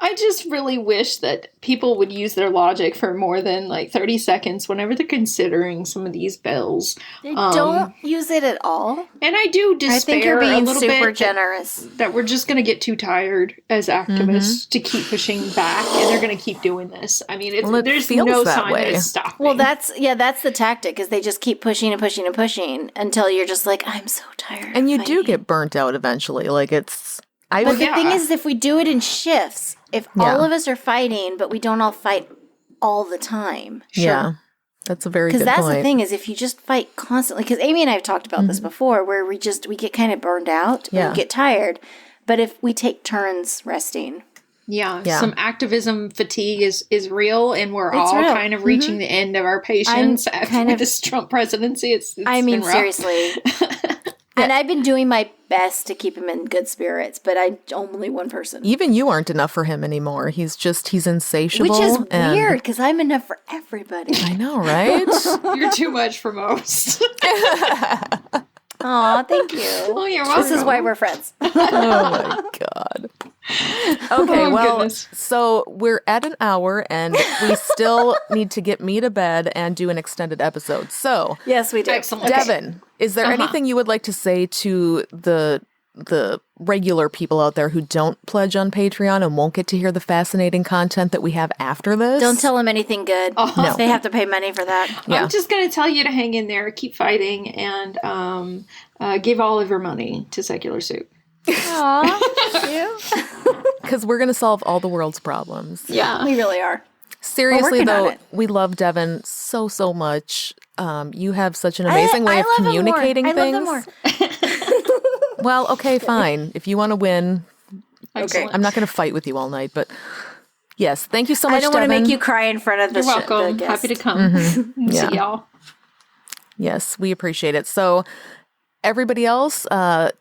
I just really wish that people would use their logic for more than 30 seconds whenever they're considering some of these bills. They don't use it at all. And I do despair I think you're being a little super bit generous. that we're just going to get too tired as activists to keep pushing back, and they're going to keep doing this. I mean, there's no sign that it's stopping. Well, that's the tactic, is they just keep pushing and pushing and pushing until you're just like, I'm so tired. And you do get burnt out eventually. But the thing is, if we do it in shifts, if all of us are fighting, but we don't all fight all the time. Yeah, that's a very good point. Because that's the thing, is if you just fight constantly, because Amy and I have talked about this before, where we get kind of burned out, and we get tired. But if we take turns resting. Yeah, some activism fatigue is real, and we're all kind of reaching the end of our patience after this Trump presidency. It's been rough. Seriously. And I've been doing my best to keep him in good spirits, but I'm only one person. Even you aren't enough for him anymore. He's insatiable. Which is weird, because I'm enough for everybody. I know, right? You're too much for most. Aw, thank you. Oh, you're welcome. This is why we're friends. Oh my God. Okay, so we're at an hour and we still need to get me to bed and do an extended episode. So yes, we do. Excellent. Devyn, is there anything you would like to say to the regular people out there who don't pledge on Patreon and won't get to hear the fascinating content that we have after this? Don't tell them anything good. No. They have to pay money for that. Yeah. I'm just going to tell you to hang in there, keep fighting, and give all of your money to Secular Soup. Aw, thank you. Because we're going to solve all the world's problems. Yeah. We really are. Seriously, though, we love Devyn so much. You have such an amazing way of communicating things. I love them more. Well, okay, fine. If you want to win, Excellent. I'm not going to fight with you all night, but yes, thank you so much, I don't want to Devyn. make you cry in front of the You're welcome. the Happy to guest. come. See y'all. Yes, we appreciate it. So everybody else,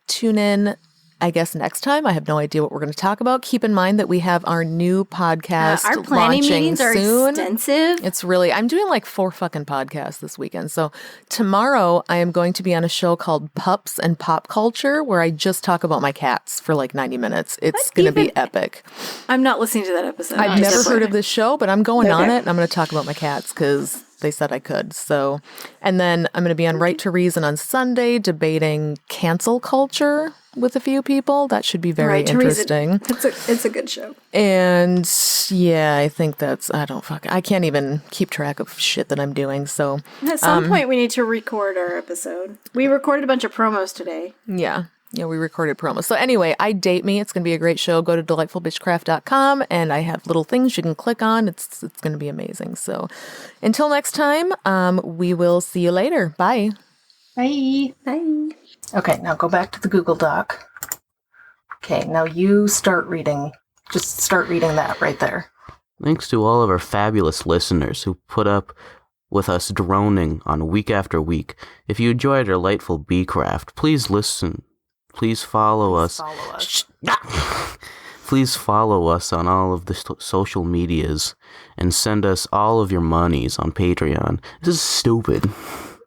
tune in, I guess, next time. I have no idea what we're going to talk about. Keep in mind that we have our new podcast Our planning launching meetings are soon. extensive. It's really, I'm doing 4 fucking podcasts this weekend. So tomorrow I am going to be on a show called Pups and Pop Culture, where I just talk about my cats for 90 minutes. It's going to be epic. I'm not listening to that episode. I've never heard of this show, but I'm going on it and I'm going to talk about my cats because they said I could. So, and then I'm going to be on Right to Reason on Sunday debating cancel culture with a few people. That should be very interesting. It's a good show. And yeah, I think I can't even keep track of shit that I'm doing. So At some point, we need to record our episode. We recorded a bunch of promos today. yeah, we recorded promos. So anyway, I Date Me. It's going to be a great show. Go to delightfulbitchcraft.com and I have little things you can click on. It's going to be amazing. So until next time, we will see you later. Bye. Bye. Bye. Okay, now go back to the Google Doc. Okay, now you start reading. Just start reading that right there. Thanks to all of our fabulous listeners who put up with us droning on week after week. If you enjoyed our delightful bee-craft, please listen. Please follow us. Please follow us on all of the social medias and send us all of your monies on Patreon. This is stupid.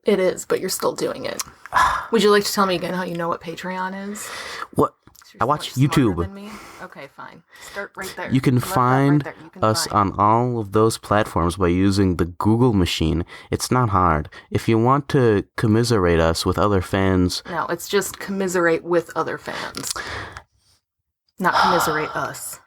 It is, but you're still doing it. Would you like to tell me again how you know what Patreon is? What? I watch so much smarter YouTube. than me? Okay, fine. Start right there. You can Left that find right there. You can us find. on all of those platforms by using the Google machine. It's not hard. If you want to commiserate us with other fans, No, it's just commiserate with other fans. Not commiserate us.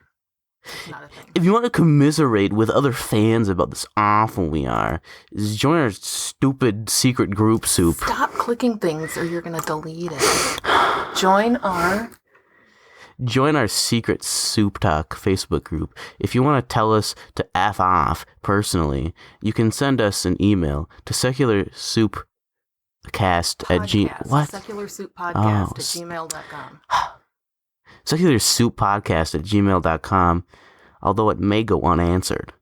It's not a thing. if you want to commiserate with other fans about this awful we are, just join our stupid secret group soup. Stop clicking things or you're going to delete it. Join our Secret Soup Talk Facebook group. If you want to tell us to F off personally, you can send us an email to secularsoup podcast. What? Secular Soup Podcast Oh, at gmail.com. secularsouppodcast@gmail.com, although it may go unanswered.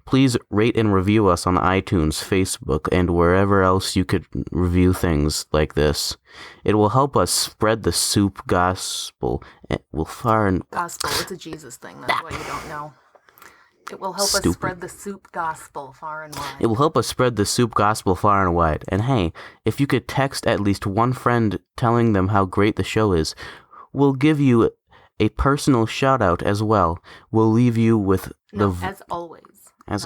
Please rate and review us on iTunes, Facebook, and wherever else you could review things like this. It will help us spread the soup gospel. It will far and Gospel. It's a Jesus thing. That's why you don't know. It will help us Stupid. spread the soup gospel far and wide. It will help us spread the soup gospel far and wide. And hey, if you could text at least one friend telling them how great the show is, we'll give you a personal shout out as well. We'll leave you with as always. As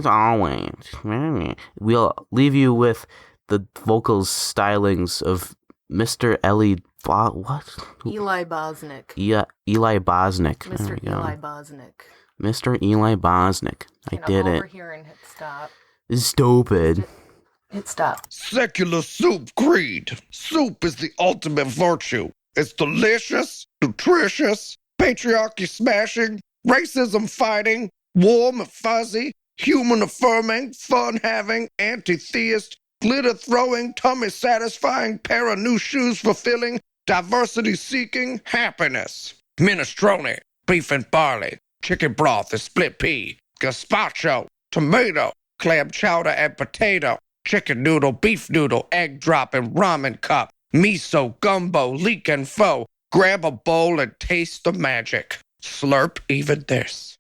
always, we'll leave you with the vocals stylings of Mr. Eli Bosnick. Yeah, Eli Bosnick. There Mr. we go. Eli Bosnick. Mr. Eli Bosnick. I did over it. here and hit stop. Stupid. Hit stop. Secular Soup Creed. Soup is the ultimate virtue. It's delicious, nutritious, patriarchy smashing, racism fighting, warm and fuzzy, human affirming, fun having, anti-theist, glitter throwing, tummy satisfying, pair of new shoes fulfilling, diversity seeking, happiness. Minestrone, beef and barley, chicken broth and split pea, gazpacho, tomato, clam chowder and potato, chicken noodle, beef noodle, egg drop and ramen cup, miso, gumbo, leek and pho. Grab a bowl and taste the magic. Slurp even this.